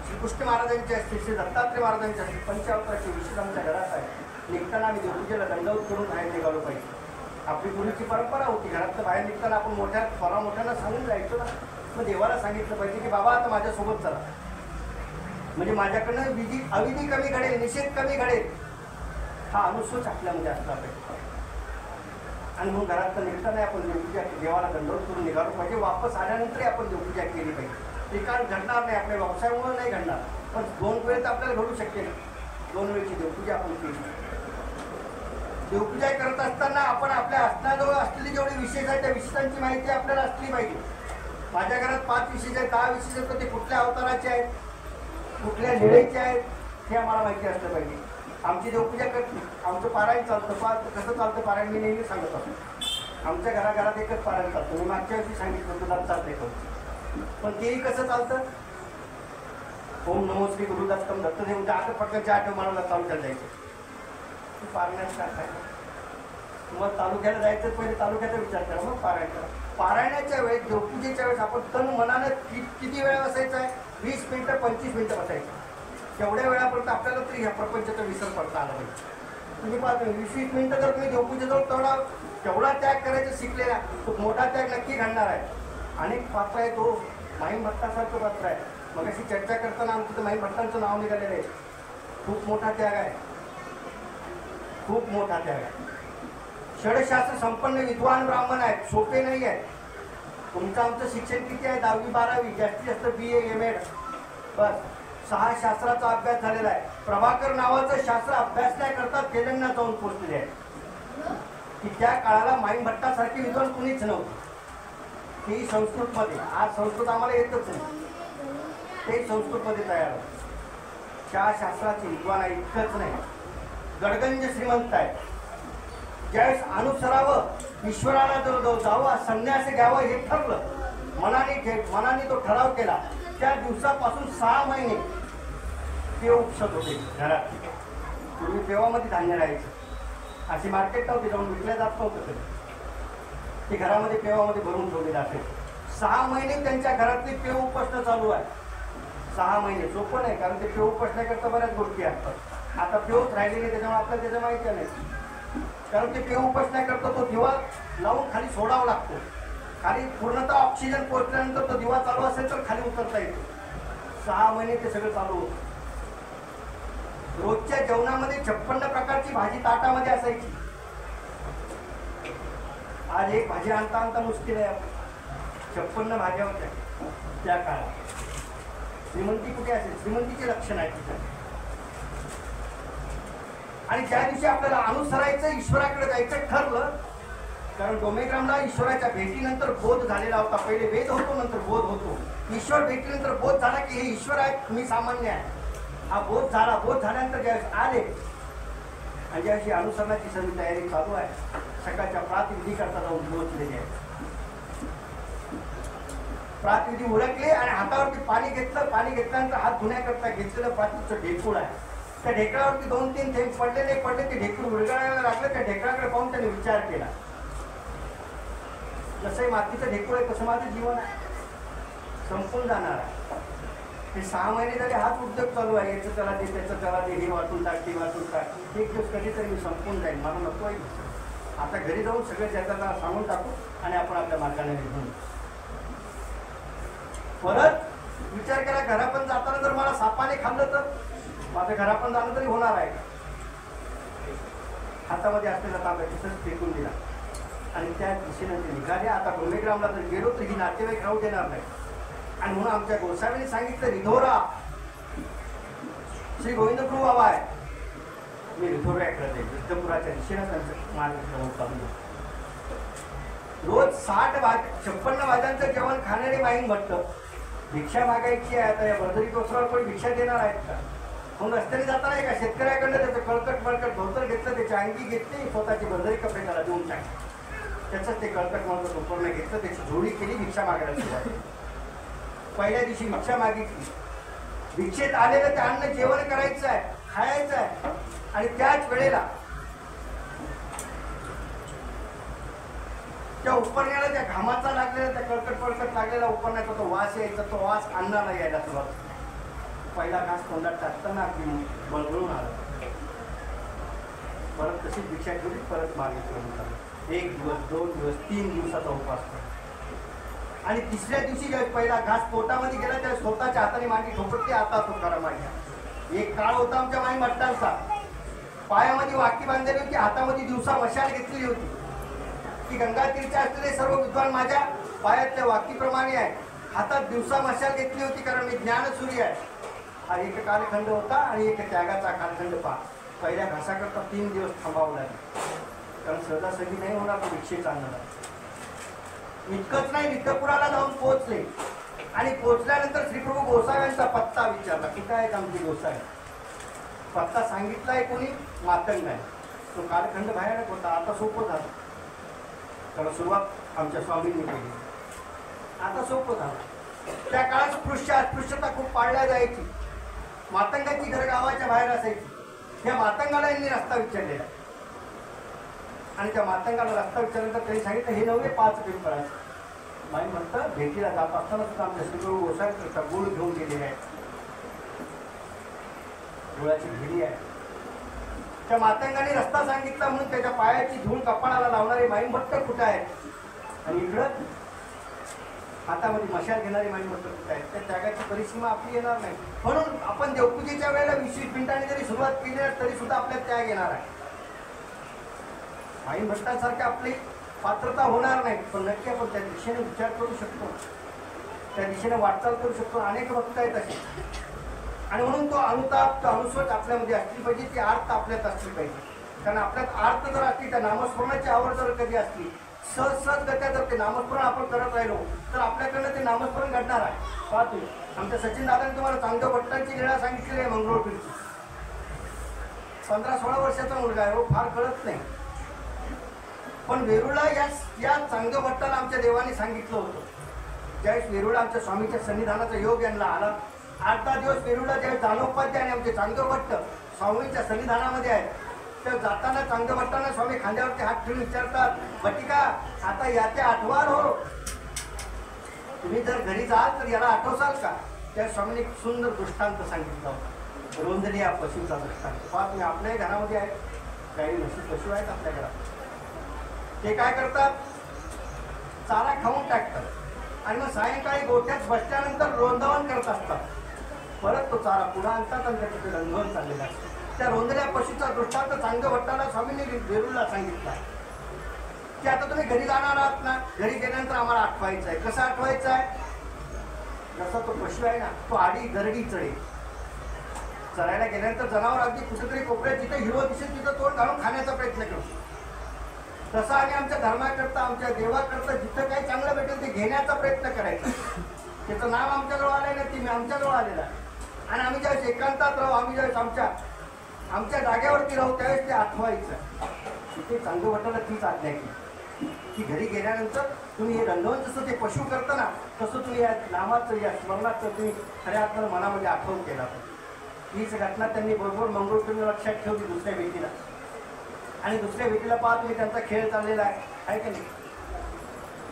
श्री कृष्ण महाराजांचे असतील, श्री दत्तात्रय महाराजांचे असतील, पंचावताराचे विशेष आमच्या घरात आहे. निघताना आम्ही देवपूजेला दंडवत करून बाहेर निघालो पाहिजे. आपली पूर्वीची परंपरा होती, घरात बाहेर निघताना आपण मोठ्यांना सांगून जायचो ना. मग देवाला सांगितलं पाहिजे की बाबा आता माझ्यासोबत चला, म्हणजे माझ्याकडनं विधी अविधी कमी घडेल, निषेध कमी घडेल, हा अनुसूच आपल्यामध्ये असला पाहिजे. आणि म्हणून घरात निघताना आपण देवपूजा देवाला दंडवत करून निघालो पाहिजे. वापस आल्यानंतरही आपण देवपूजा केली पाहिजे. ते काय घडणार नाही, आपल्या व्यवसायामुळे नाही घडणार, पण 2 वेळेत आपल्याला घडू शकते ना. 2 वेळची देवपूजा आपण केली. देवपूजा करत असताना आपण आपल्या असण्याजवळ असलेली जेवढे विशेष आहेत त्या विशेषांची माहिती आपल्याला असली पाहिजे. माझ्या घरात 5 विशेष आहेत, 10 विशेष आहेत, ते कुठल्या अवताराचे आहेत, कुठल्या निळेचे आहेत, हे आम्हाला माहिती असलं पाहिजे. आमची देवपूजा करते, आमचं पारायण चालतं. कसं चालतं पारायण मी नेहमी सांगत असतो. आमच्या घराघरात एकच पारायण चालतं. मी मागच्या वर्षी सांगितलं तुला चालतंय का, पण तेही कसं चालतं. ओम नमो श्री गुरुदत्तम दत्तदेव आठ प्रकारच्या 8 मानाला तालुक्यात जायचं. पारायणात काय, मग तालुक्याला जायचं, पहिले तालुक्याचा विचार करा, मग पारायण करा. पारायणाच्या वेळेस, देवपूजेच्या वेळेस आपण तन मनानं किती वेळा बसायचं आहे, 20 मिनिटं 25 मिनिटं बसायचं. तेवढ्या वेळापर्यंत आपल्याला तरी ह्या प्रपंचाचा विसर पडता आला पाहिजे. तुम्ही पाहतो 20-20 मिनिटं जर तुम्ही देवपूजेजवळ तेवढा त्याग करायचं शिकलेला तो मोठा त्याग नक्की घडणार आहे. अनेक पात्र आहे तो माहीम भट्टासारखं पात्र आहे. मग अशी चर्चा करताना आमचं तर माहीम भट्टांचं नाव निघालेलं आहे. खूप मोठा त्याग आहे, खूप मोठा त्याग आहे. षडशास्त्र संपन्न विद्वान ब्राह्मण आहेत, सोपे नाही आहे. तुमचं आमचं शिक्षण किती आहे? 10वी-12वी, जास्तीत जास्त BA M.Ed बस. 6 शास्त्राचा अभ्यास झालेला आहे. प्रभाकर नावाचं शास्त्र अभ्यास नाही करता तेलंगणात जाऊन पोहोचलेले आहे की त्या काळाला माहीम भट्टासारखी विद्वान कुणीच नव्हतं. तेही संस्कृतमध्ये. आज संस्कृत आम्हाला येतच नाही, ते संस्कृतमध्ये तयार होतं. त्या शास्त्राचे विद्वान आहे. इतकंच नाही, गडगंज श्रीमंत आहे. ज्यावेळेस अनुसरावं, ईश्वराला जो जावं, संन्यास घ्यावं हे ठरलं, मनाने तो ठराव केला, त्या दिवसापासून 6 महिने पेव उपसत होते घरात. पूर्वी पेवामध्ये धान्य राहायचं, अशी मार्केट नव्हती, जाऊन विकल्या जात नव्हतं तरी ते घरामध्ये पेवामध्ये भरून ठेवलेलं असेल. 6 महिने त्यांच्या घरातली पेव उपसणं चालू आहे. 6 महिने सोपं नाही, कारण ते पेव उपसण्याकरता बऱ्याच गोष्टी असतात. आता पेवच राहिलेली त्याच्यामुळे आपल्याला त्याच्या माहिती नाही, कारण ते पेव उपसण्याकरता तो दिवा लावून खाली सोडावा लागतो. खाली पूर्णतः ऑक्सिजन पोहोचल्यानंतर तो दिवा चालू असेल तर खाली उतरता येतो. 6 महिने ते सगळं चालू होतं. रोजच्या जेवणामध्ये 56 प्रकारची भाजी ताटामध्ये असायची. आज एक भाजी आणता मुश्किल आहे. 56 भाज्या होत्या त्या काळात. श्रीमंती कुठे असेल? श्रीमंतीचे लक्षण आहे तिथे. आणि ज्या दिवशी आपल्याला अनुसरायचं, ईश्वराकडे जायचं ठरलं, कारण डोमेग्रामला ईश्वराच्या भेटीनंतर बोध झालेला होता. पहिले वेद होतो, नंतर बोध होतो. ईश्वर भेटीनंतर बोध झाला की हे ईश्वर आहे, मी सामान्य आहे. हा बोध झाला. बोध झाल्यानंतर ज्यावेळेस आले आणि ज्यावेळी अनुसरणाची सर्व तयारी चालू आहे, सकाळच्या प्रातविधी करता जाऊन पोहोचलेले आहे. प्रातविधी उरकले आणि हातावरती पाणी घेतलं. पाणी घेतल्यानंतर हात धुण्याकरता घेतलेलं प्रातीचं ढेकूळ आहे. त्या ढेकळावरती 2-3 थेंब पडले. ते ढेकूळ उलगडायला लागलं. त्या ढेकळाकडे पाहून त्याने विचार केला, जसं मातीचं ढेकूळ आहे तसं माझं जीवन आहे, संपून जाणार आहे. हे 6 महिने झाले हाच उद्योग चालू आहे. याचं त्याला दे, त्याचं त्याला दे, हे वाटून टाक, ते वाटून टाक. एक दिवस कधीतरी मी संपून जाईल, मला नको आहे. आता घरी जाऊन सगळे ज्याला सांगून टाकू आणि आपण आपल्या मार्गाने निघून. परत विचार करा, घरापण जाताना जर मला सापाने खाल्लं तर माझं घरापण जाणं तरी होणार आहे. हातामध्ये असलेला तांब्या तिथंच फेकून दिला आणि त्या दिशेने ते निघाले. आता डोमेग्रामला जर गेलो तर ही नातेवाईक राहू देणार नाही. आणि म्हणून आमच्या गोसावीने सांगितलं, रिधोरा श्री गोविंदप्रभू बाबा आहे, मी रिधोराकडे जाईल. विष्णुपुराच्या दिशेने त्यांचं मार्गक्रमण चालू. रोज 56 भाज्यांचं जेवण खाणारे माहीम भट्ट भिक्षा मागायची आहे. आता या बर्दरी कोसरावर कोणी भिक्षा देणार आहेत का? म्हणून रस्त्याने जाताना एका शेतकऱ्याकडनं त्याचं कळकट धोतर घेतलं, त्याची अंगी घेतली, स्वतःची बर्दरी कपडे त्याला देऊन टाकले. त्याचं ते कळकट मळकट उपरणं घेतलं, त्याची झोळी केली, भिक्षा मागायला सुरुवात. पहिल्या दिवशी भिक्षा मागितली. भिक्षेत आलेलं ते अन्न जेवण करायचं आहे, खायचं आहे. आणि त्याच वेळेला त्या उपरण्याला, त्या घामाचा लागलेला, त्या कळकट लागलेला उपरण्याचा तो वास यायचा. तो वास अन्नाला यायला सुरुवात. पहिला घास तोंडात टाकताना अगदी बळबळून आला. परत तशीच भिक्षा ठेवली, परत मागितलं. 1 दिवस, 2 दिवस, 3 दिवसाचा उपास. आणि तिसऱ्या दिवशी ज्यावेळेस पहिला घास पोटामध्ये गेला त्यावेळेस स्वतःच्या हाताने मागे ठोपटली. आता तो खरा मागे. एक काळ होता आमच्या माई भट्टांचा, पायामध्ये वाकी बांधलेली होती, हातामध्ये दिवसा मशाल घेतलेली होती. की गंगा तीरचे असलेले सर्व विद्वान माझ्या पायातल्या वाकीप्रमाणे आहे. हातात दिवसा मशाल घेतली होती, कारण मी ज्ञानसूर्य आहे. हा एक कालखंड होता आणि एक त्यागाचा कालखंड. पहिल्या घासाकरता 3 दिवस थांबावं लागेल, कारण सहजासहजी नाही होणार तो भिक्षेचा अन्नदा. इतकंच नाही, विठ्ठपुराला जाऊन पोहोचले आणि पोहोचल्यानंतर श्रीप्रभू गोसाव्यांचा पत्ता विचारला. कुठे आहेत आमची गोसावी? पत्ता सांगितलाय कोणी? मातंग आहे. तो कालखंड भयानक होता. आता सोपं झालं, कारण सुरुवात आमच्या स्वामींनी केली. आता सोपं झालं. त्या काळात अस्पृश्यता खूप पाळल्या जायची. मातंगाची घर गावाच्या बाहेर असायची. त्या मातंगाला यांनी रस्ता विचारलेला आणि त्या मातंगाला रस्ता विचारल्यानंतर त्यांनी सांगितलं, हे नव्हे 5 पिंपळ आहे. माई म्हणतं, भेटीला जात असताना सुद्धा आमच्या श्रीप्रभू गोसावी गुळ घेऊन गेलेले आहे. गुळाची भिडी आहे. त्या मातंगाने रस्ता सांगितला म्हणून त्याच्या पायाची धूळ कपाळाला लावणारे माईमभट्ट कुठं आहेत आणि इकडं हातामध्ये मशाल घेणारे माईमभट्ट कुठं आहेत. त्या त्यागाची परिसीमा आपली येणार नाही. म्हणून आपण देवपूजेच्या वेळेला 20-20 मिनिटांनी जरी सुरुवात केली तरी सुद्धा आपल्याला त्याग येणार आहे. माईमभट्टांसारखी आपली पात्रता होणार नाही, पण नक्की आपण त्या दिशेने विचार करू शकतो, त्या दिशेने वाटचाल करू शकतो. अनेक भक्त आहेत असे. आणि म्हणून तो अनुताप, तो अनुस्वट आपल्यामध्ये असली पाहिजे, ती आर्त आपल्यात असली पाहिजे. कारण आपल्यात आर्त जर असली, त्या नामस्मरणाची आवड जर कधी असली, सहजगत्या जर ते नामस्मरण आपण करत राहिलो तर आपल्याकडनं ते नामस्मरण घडणार आहे. पाहतो आमच्या सचिन दादाने तुम्हाला चांगदेव भट्टांची लीळा सांगितलेली आहे मंगळूरची. 15-16 वर्षाचा मुलगा आहे, फार कळत नाही. पण वेरूळला या चांगदेव भट्टाला आमच्या देवाने सांगितलं होतं. ज्यावेळेस वेरूळला आमच्या स्वामीच्या सन्निधानाचा योग यांना आला, 8-10 दिवस वेरूळला ज्यावेळेस दानोपाध्याय आणि आमचे चांगदेव भट्ट स्वामीच्या सन्निधानामध्ये आहेत, तर जाताना चांगदेव भट्टांना स्वामी खांद्यावरती हात ठेवून विचारतात, भट्टिका आता याचे आठवाल हो, तुम्ही जर घरी जाल तर याला आठवसाल का? त्या स्वामीने एक सुंदर दृष्टांत सांगितला होता, रोंदणी या पशूचा दृष्टांत. पहा तुम्ही, आपल्याही घरामध्ये आहेत काही म्हशी पशु आहेत आपल्या घरात. ते काय करतात, चारा खाऊन टाकतात आणि मग सायंकाळी गोठ्यात बसल्यानंतर रोंदावण करत असतात. परत तो चारा पुन्हा आणतात आणि त्याचे रंगवण चाललेला असतं. त्या रोंदण्या पशूचा दृष्टांत चांगदेव भट्टाला स्वामींनी वेरूळला सांगितला की आता तुम्ही घरी जाणार आहात ना, घरी गेल्यानंतर आम्हाला आठवायचं आहे. कसं आठवायचं आहे? जसा तो पशु आहे ना, तो आडी दरडी चढेल. चरायला गेल्यानंतर जनावर अगदी कुठेतरी कोपऱ्यात जिथे हिरवं दिसेल तिथं तोंड घालून खाण्याचा प्रयत्न करतो. तसं आम्ही आमच्या धर्माकरता, आमच्या देवाकरता जिथं काही चांगलं भेटेल ते घेण्याचा प्रयत्न करायचा. त्याचं नाव आमच्याजवळ आलंय ना, ती आमच्याजवळ आलेलं आहे. आणि आम्ही ज्यावेळेस एकांतात राहू, आम्ही ज्यावेळेस आमच्या जागेवरती राहू, त्यावेळेस ते आठवायचं. तिथे चांगदेव भट्टाला तीच आज्ञा केली की घरी गेल्यानंतर तुम्ही हे रंगवण जसं ते पशु करतं ना, तसं तुम्ही या नामाचं, या स्मरणाचं तुम्ही खऱ्या अर्थानं मनामध्ये आठवण केला. हीच घटना त्यांनी बरोबर मंगळूर लक्षात ठेवली दुसऱ्या भेटीला. आणि दुसऱ्या भेटीला पाहत मी त्यांचा खेळ चाललेला आहे की नाही.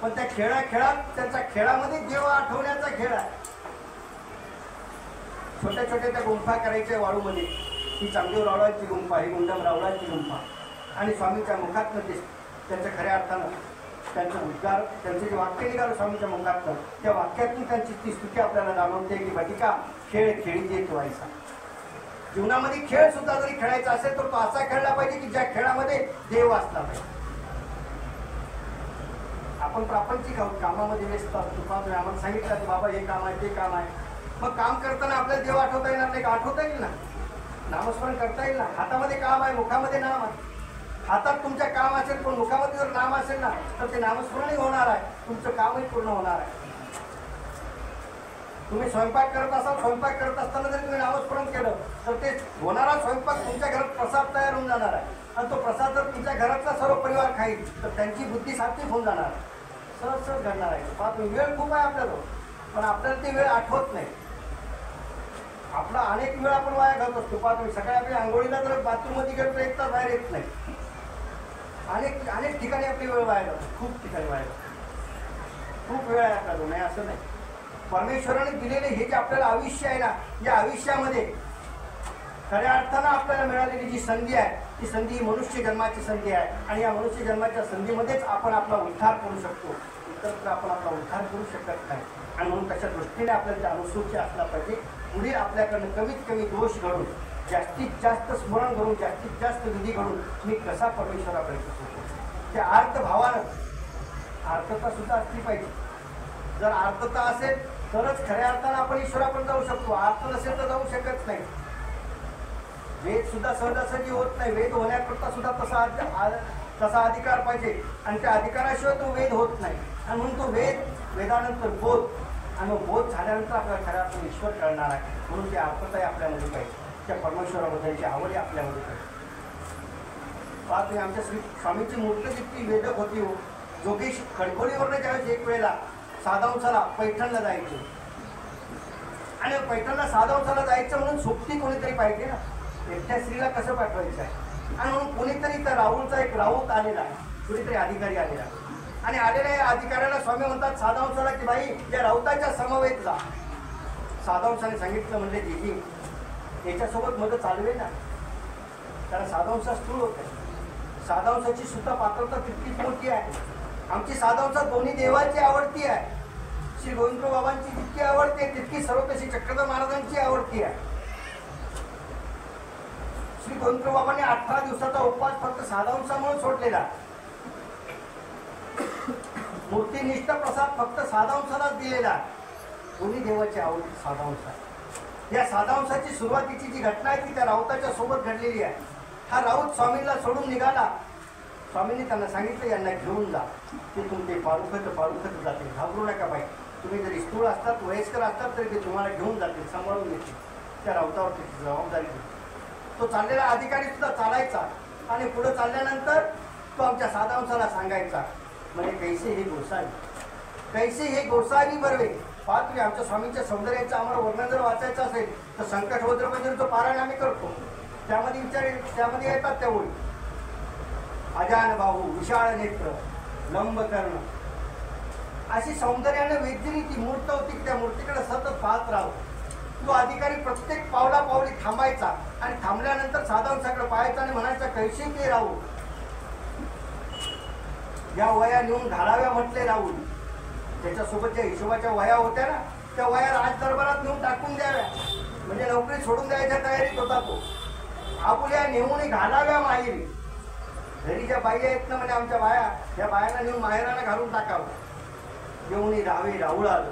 पण त्या खेळात त्यांच्या खेळामध्ये देव आठवण्याचा खेळ आहे. छोट्या छोट्या त्या गुंफा करायच्या वाळूमध्ये. ही चांगदेव रावळाची गुंफा, ही गुंडम रावळाची गुंफा. आणि स्वामीच्या मुखातनं ते त्यांच्या खऱ्या अर्थानं त्यांचा उद्गार, त्यांचे जे वाक्य निघालं स्वामीच्या मुखातनं, त्या वाक्यातून त्यांची ती स्तुती आपल्याला जाणवते की भटिका खेळ खेळीचे व्हायचा. जीवनामध्ये खेळ सुद्धा जरी खेळायचा असेल तर तो असा खेळला पाहिजे की ज्या खेळामध्ये देव असला पाहिजे. आपण प्रापंचिक आहोत, कामामध्ये व्यस्त असतो. आम्हाला सांगितलं की बाबा हे काम आहे, ते काम आहे. मग काम करताना आपल्याला देव आठवता येणार नाही का? आठवता येईल ना, नामस्मरण करता येईल ना. हातामध्ये काम आहे, मुखामध्ये नाम आहे. हातात तुमच्या काम असेल पण मुखामध्ये जर नाम असेल ना, तर ते नामस्मरणही होणार आहे, तुमचं कामही पूर्ण होणार आहे. तुम्ही स्वयंपाक करत असाल, स्वयंपाक करत असताना जर तुम्ही नामस्मरण केलं तर ते होणारा स्वयंपाक तुमच्या घरात प्रसाद तयार होऊन जाणार आहे. आणि तो प्रसाद जर तुमच्या घरातला सर्व परिवार खाईल तर त्यांची बुद्धी सात्विक होऊन जाणार आहे. सहज सहज घडणार आहे. पहा तुम्ही, वेळ खूप आहे आपल्याजवळ, पण आपल्याला ती वेळ आठवत नाही. आपला अनेक वेळ आपण वाया घालत असतो. पहा तुम्ही, सकाळी आपली आंघोळीला जर बाथरूममध्ये गेलो तर एक तास बाहेर येत नाही. अनेक ठिकाणी आपली वेळ वाया जातो, खूप ठिकाणी वाया जातो. खूप वेळ आहे आपल्याजवळ, नाही असं नाही. परमेश्वराने दिलेले हे जे आपल्याला आयुष्य आहे ना, या आयुष्यामध्ये खऱ्या अर्थानं आपल्याला मिळालेली जी संधी आहे, ती संधी ही मनुष्य जन्माची संधी आहे. आणि या मनुष्य जन्माच्या संधीमध्येच आपण आपला उद्धार करू शकतो, इतरत्र आपण आपला उद्धार करू शकत नाही. आणि म्हणून तशा दृष्टीने आपल्याला त्या अनुसूची असला पाहिजे. पुढे आपल्याकडनं कमीत कमी दोष घडून, जास्तीत जास्त स्मरण करून, जास्तीत जास्त विधी घडून मी कसा परमेश्वराकडे पोहोचतो. त्या आर्तभावानं, आर्तता सुद्धा असली पाहिजे. जर आर्तता असेल तरच खऱ्या अर्थानं आपण ईश्वरापर्यंत जाऊ शकतो. अर्थ नसेल तर जाऊ शकत नाही. वेद सुद्धा सहजासहजी होत नाही. वेद होण्याकरता सुद्धा तसा अधिकार पाहिजे. आणि त्या अधिकाराशिवाय तो वेद होत नाही. आणि म्हणून तो वेदानंतर बोध, आणि बोध झाल्यानंतर आपल्याला खऱ्या अर्थानं ईश्वर कळणार आहे. म्हणून ती अर्थताही आपल्यामध्ये पाहिजे, त्या परमेश्वराबद्दलची आवड आपल्यामध्ये पाहिजे. पाहत नाही, आमच्या श्री स्वामींची मूर्ती जितकी वेदक होती हो. जोगेश खडकोलीवरनं ज्यावेळेस एक वेळेला साधावंसाला पैठणला जायचं, आणि पैठणला साधावंसाला जायचं म्हणून सोबती कोणीतरी पाहिजे ना. एकट्या स्त्रीला कसं पाठवायचं आहे? आणि म्हणून कोणीतरी त्या राहुलचा एक राऊत आलेला आहे, कुणीतरी अधिकारी आलेला आहे. आणि आलेल्या या अधिकाऱ्याला स्वामी म्हणतात साधावंसाला की बाई या राऊताच्या समवेत जा. साधावंसाने सांगितलं, म्हणजे दीदी याच्यासोबत मदत चालवे ना. कारण साधांश स्थूळ होत आहे. साधांशाची सुद्धा पात्रता तितकीच मोठी आहे. आमची साधांश दोन्ही देवाची आवडती आहे. श्री गोविंदराव बाबांची जितकी आवडते तितकी सर्वतशी चक्रधर महाराजांची आवडती आहे. श्री गोविंदराव बाबांनी 18 दिवसाचा उपवास फक्त साधांशामुळे सोडलेला. मूर्तीनिष्ठ प्रसाद फक्त साधांशालाच दिलेला. दोन्ही देवाची आवडती साधांश. या साधांशाची सुरुवातीची जी घटना आहे ती त्या राऊताच्या सोबत घडलेली आहे. हा राऊत स्वामींना सोडून निघाला. स्वामींनी त्यांना सांगितलं यांना घेऊन जा. ते तुमचे पाळुखत जातील, घाबरू नका बाई. तुम्ही जरी स्थूळ असतात, वयस्कर असतात तरी ते तुम्हाला घेऊन जातील, सांभाळून घेतील. त्या राऊतावर त्याची जबाबदारी होती. तो चाललेला अधिकारी सुद्धा चालायचा आणि पुढे चालल्यानंतर तो आमच्या साधांशाला सांगायचा, म्हणजे कैसे हे गोसावी, कैसे हे गोसावी बरवे. पहा तुम्ही आमच्या स्वामींच्या सौंदर्याचं आम्हाला वर्णन जर वाचायचं असेल तर संकट वज्रमंजरीचं पारायण आम्ही करतो. त्यामध्ये येतात त्या ओळी. अजान बाहू, विशाळ नेत्र, लंब कर्ण, अशी सौंदर्याने वेधलेली ती मूर्त होती की त्या मूर्तीकडे सतत पाहत राहू. तो अधिकारी प्रत्येक पावला पावली थांबायचा आणि थांबल्यानंतर साधांशाकडे पाहायचा आणि म्हणायचा, कैसे के राहू, या वया नेऊन घालाव्या म्हटले राहुल. त्याच्यासोबत ज्या हिशोबाच्या वया होत्या ना त्या वया राजदरबारात नेऊन टाकून द्याव्या, म्हणजे नोकरी सोडून द्यायच्या तयारीत होता तो. आपुल्या नेऊन घालाव्या माहेरी. घरी ज्या बाई आहेत ना म्हणजे आमच्या बाया, या बायांना नेऊन माहेराला घालून टाकावं. येऊन राहावे राहुळ आलं.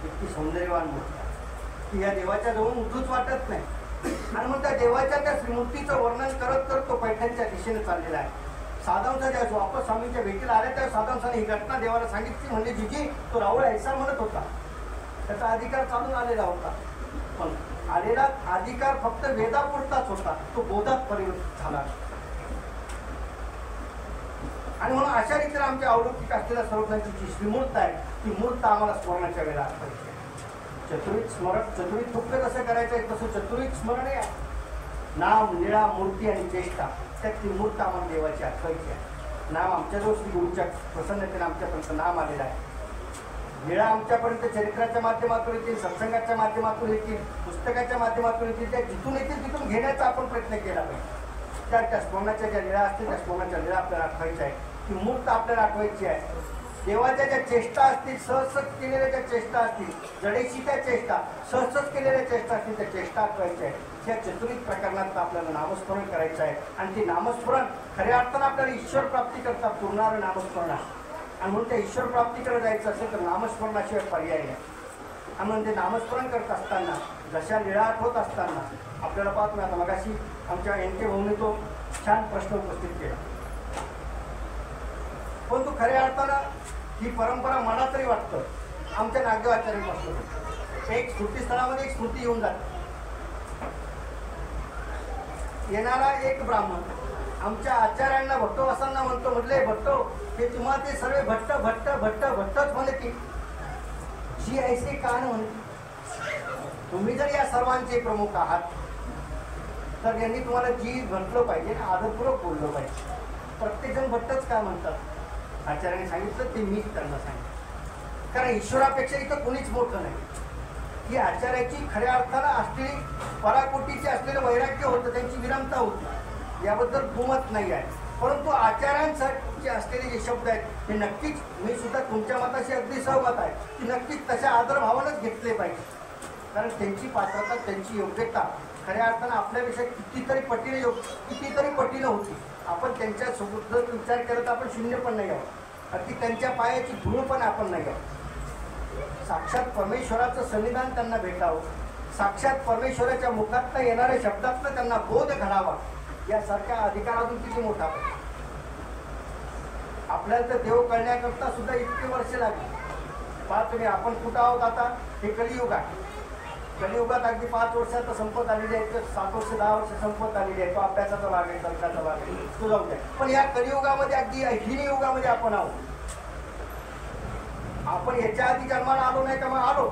इतकी सौंदर्यवान मूर्ती की या देवाच्या जवळ उठूच वाटत नाही. आणि मग त्या देवाच्या त्या श्रीमूर्तीचं वर्णन करत करत तो पैठणच्या दिशेने चाललेला आहे. साधांशा ज्या वापस स्वामींच्या भेटीला आल्या त्या साधांशाने ही घटना देवाला सांगितली. म्हणजे जीजी तो राहुळ ऐसा म्हणत होता. त्याचा अधिकार चालून आलेला होता, पण आलेला अधिकार फक्त वेदापुरताच होता, तो बोधात परिवर्तित झाला. आणि म्हणून अशा रीतीने आमच्या अवलौकिक असलेल्या सर्वज्ञांची जी श्रीमूर्त आहे ती मूर्त आम्हाला स्मरणाच्या वेळेला आठवायची. चतुर्विध दुःख कसं करायचं आहे तसं चतुर्विध स्मरण आहे. नाम, लीळा, मूर्ती आणि चेष्टा, त्यात ती मूर्त आम्हाला देवाची आठवायची आहे. नाम आमच्याजवळ श्री गुरुच्या प्रसन्नतेने आमच्यापर्यंत नाम आलेलं आहे. लीळा आमच्यापर्यंत चरित्राच्या माध्यमातून येतील, सत्संगाच्या माध्यमातून येतील, पुस्तकाच्या माध्यमातून येतील. त्या जिथून येतील तिथून घेण्याचा आपण प्रयत्न केला पाहिजे. त्या स्मरणाच्या ज्या लीळा असतील त्या स्मरणाच्या लीळा आपल्याला आठवायच्या आहे. ती मूर्त आपल्याला आठवायची आहे. देवाच्या ज्या चेष्टा असतील, सहज केलेल्या ज्या चेष्टा असतील, जडेशी त्या चेष्टा, सहजच केलेल्या चेष्टा असतील, त्या चेष्टा आठवायच्या आहेत. ह्या चतुर्विध प्रकरणात आपल्याला नामस्मरण करायचं आहे. आणि ते नामस्मरण खऱ्या अर्थानं आपल्याला ईश्वर प्राप्ती करता पुरणारं नामस्मरण आहे. आणि म्हणून त्या ईश्वर प्राप्तीकडे जायचं असेल तर नामस्मरणाशिवाय पर्याय नाही. आणि म्हणून ते नामस्मरण करत असताना जशा लीळा आठवत असताना आपल्याला पाहतो. आता मगाशी आमच्या NK भाऊने तो छान प्रश्न उपस्थित केला. परंतु खऱ्या अर्थानं ही परंपरा मला तरी वाटतं आमच्या नागदेव आचार्यांपासून एक स्मृतीस्थळामध्ये एक स्मृती येऊन जाते. येणारा एक ब्राह्मण आमच्या आचार्यांना भट्टोवासांना म्हणतो, म्हटले भट्टो हे तुम्हा ते सर्व भट्ट भट्ट भट्ट भट्टच म्हणे की जी ऐसे कान म्हणते. तुम्ही जर या सर्वांचे प्रमुख आहात तर यांनी तुम्हाला जी म्हटलं पाहिजे ना, आदरपूर्वक बोललं पाहिजे. प्रत्येकजण भट्टच का म्हणतात? आचार्याने सांगितलं ते मीच त्यांना सांगितलं. कारण ईश्वरापेक्षा इथं कोणीच मोठं नाही. ही आचार्याची खऱ्या अर्थानं असलेली पराकोटीचे असलेलं वैराग्य होतं, त्यांची विरमता होती, याबद्दल दुमत नाही आहे. परंतु आचार्यांसाठी असलेले जे शब्द आहेत हे नक्कीच, मी सुद्धा तुमच्या मताशी अगदी सहमत आहे की नक्कीच तशा आदरभावानंच घेतले पाहिजे. कारण त्यांची पात्रता, त्यांची योग्यता खऱ्या अर्थानं आपल्यापेक्षा कितीतरी पटीने होती. आपण त्यांच्यासोबत जर विचार केला तर आपण शून्य पण नाही आहोत, अगदी त्यांच्या पायाची धूळ पण आपण नाही आहोत. साक्षात परमेश्वराचं सन्निधान त्यांना भेटावं, साक्षात परमेश्वराच्या मुखातनं येणाऱ्या शब्दातनं त्यांना बोध घडावा, यासारख्या अधिकारातून किती मोठा. आपल्याला तर देव कळण्याकरता सुद्धा इतके वर्ष लागली. पहा तुम्ही आपण कुठं आहोत आता, हे कलियुग आहे. कलियुगात अगदी 5 वर्षात संपत आलेली आहे, 7 वर्ष 10 वर्ष संपत आलेली आहे. तो अभ्यासाचा भाग आहे, तर्काचा भाग आहे, तो जाऊ द्या. पण या कलियुगामध्ये अगदी हिनी युगामध्ये आपण आहोत. आपण याच्या आधी जन्माला आलो नाही का? मग आलो,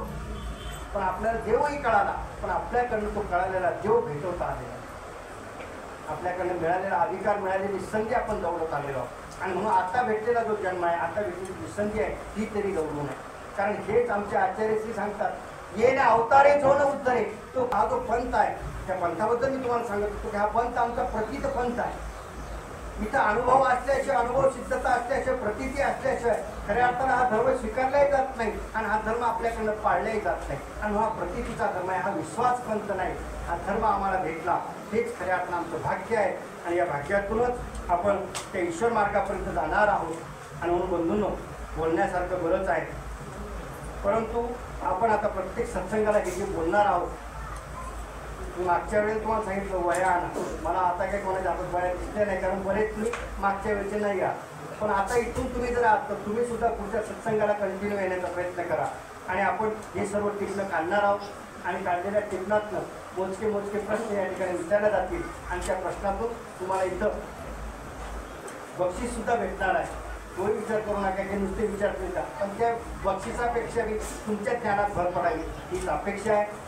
पण आपल्याला देवही कळाला, पण आपल्याकडनं तो कळालेला देव भेटवता आलेला, आपल्याकडनं मिळालेला अधिकार, मिळालेली संधी आपण दौडत आलेलो आहोत. आणि म्हणून आता भेटलेला जो जन्म आहे, आता भेटलेली जी संधी आहे ती तरी दौडू नये. कारण हेच आमचे आचार्यश्री सांगतात येणे अवतारे जो न उद्धरे, तो हा जो पंथ आहे त्या पंथाबद्दल मी तुम्हाला सांगत होतो की हा पंथ आमचा प्रतीत पंथ आहे. इथं अनुभव असल्याशिवाय, अनुभव सिद्धता असल्याशिवाय, प्रतीती असल्याशिवाय खऱ्या अर्थानं हा धर्म स्वीकारलाही जात नाही आणि हा धर्म आपल्याकडनं पाळलाही जात नाही. आणि हा प्रतीतीचा धर्म आहे, हा विश्वास पंथ नाही. हा धर्म आम्हाला भेटला हेच खऱ्या अर्थानं आमचं भाग्य आहे आणि या भाग्यातूनच आपण त्या ईश्वर मार्गापर्यंत जाणार आहोत. आणि म्हणून बंधूंनो, बोलण्यासारखं बरंच आहे, परंतु आपण आता प्रत्येक सत्संगाला हे जे बोलणार आहोत. मागच्या वेळेला तुम्हाला सांगितलं वया आणा, मला आता काही कोणाच्या हातात वया दिसल्या नाही, कारण बरेच तुम्ही मागच्या वेळेचे नाही आहात. पण आता इथून तुम्ही जर आहात तर तुम्ही सुद्धा पुढच्या सत्संगाला कंटिन्यू येण्याचा प्रयत्न करा. आणि आपण हे सर्व टिपणं काढणार आहोत आणि काढलेल्या टिपणातनं मोजके प्रश्न या ठिकाणी विचारले जातील आणि त्या प्रश्नातून तुम्हाला इथं बक्षीस सुद्धा भेटणार आहे. तोही विचार करू नका की नुसते विचारतील का, पण त्या बक्षिसापेक्षा तुमच्या ज्ञानात भर पडावी हीच अपेक्षा आहे.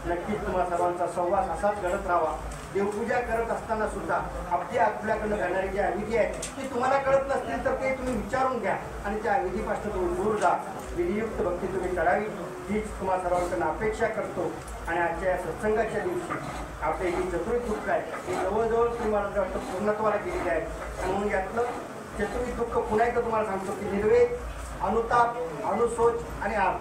नक्कीच तुम्हा सर्वांचा सहवास असाच घडत राहावा. देवपूजा करत असताना सुद्धा आपल्याकडनं घडणारी जी अविधी आहे ती तुम्हाला कळत नसतील तर ते तुम्ही विचारून घ्या आणि त्या अविधीपासून तुम्ही दूर जा. विधियुक्त भक्ती तुम्ही करावी हीच तुम्हा सर्वांकडून अपेक्षा करतो. आणि आजच्या या सत्संगाच्या दिवशी आपले ही चतुर्थ दुःख आहे हे जवळजवळ तुम्हाला वाटतं पूर्णत्वाला गेलेली आहे. आणि म्हणून यातलं चतुर्थ दुःख पुन्हा एकदा तुम्हाला सांगतो की निर्वेद, अनुताप, अनुशोच आणि आग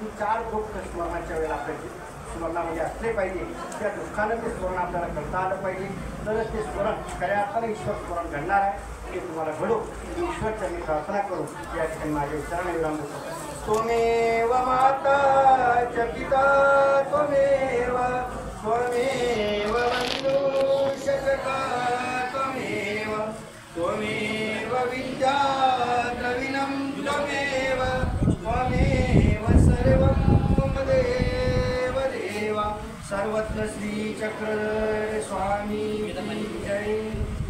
ही 4 दुःख स्मरणाच्या वेळेला आपल्याची स्मरणामध्ये असले पाहिजे. त्या दुःखानं ते स्मरण आपल्याला करता आलं पाहिजे, तरच ते स्मरण खऱ्या अर्थानं ईश्वर स्मरण घडणार आहे. ते तुम्हाला घडो ईश्वरच्या मी प्रार्थना करू या ठिकाणी माझ्या विचाराने विराम देतो. त्वमेव माता च पिता त्वमेव त्वमेव बन्धुशतका त्वमेव त्वमेव विद्या द्रविणं त्वमेव त्वमेव सर्वं मम देव देवा. सर्वत्र श्री चक्रधर स्वामी जय.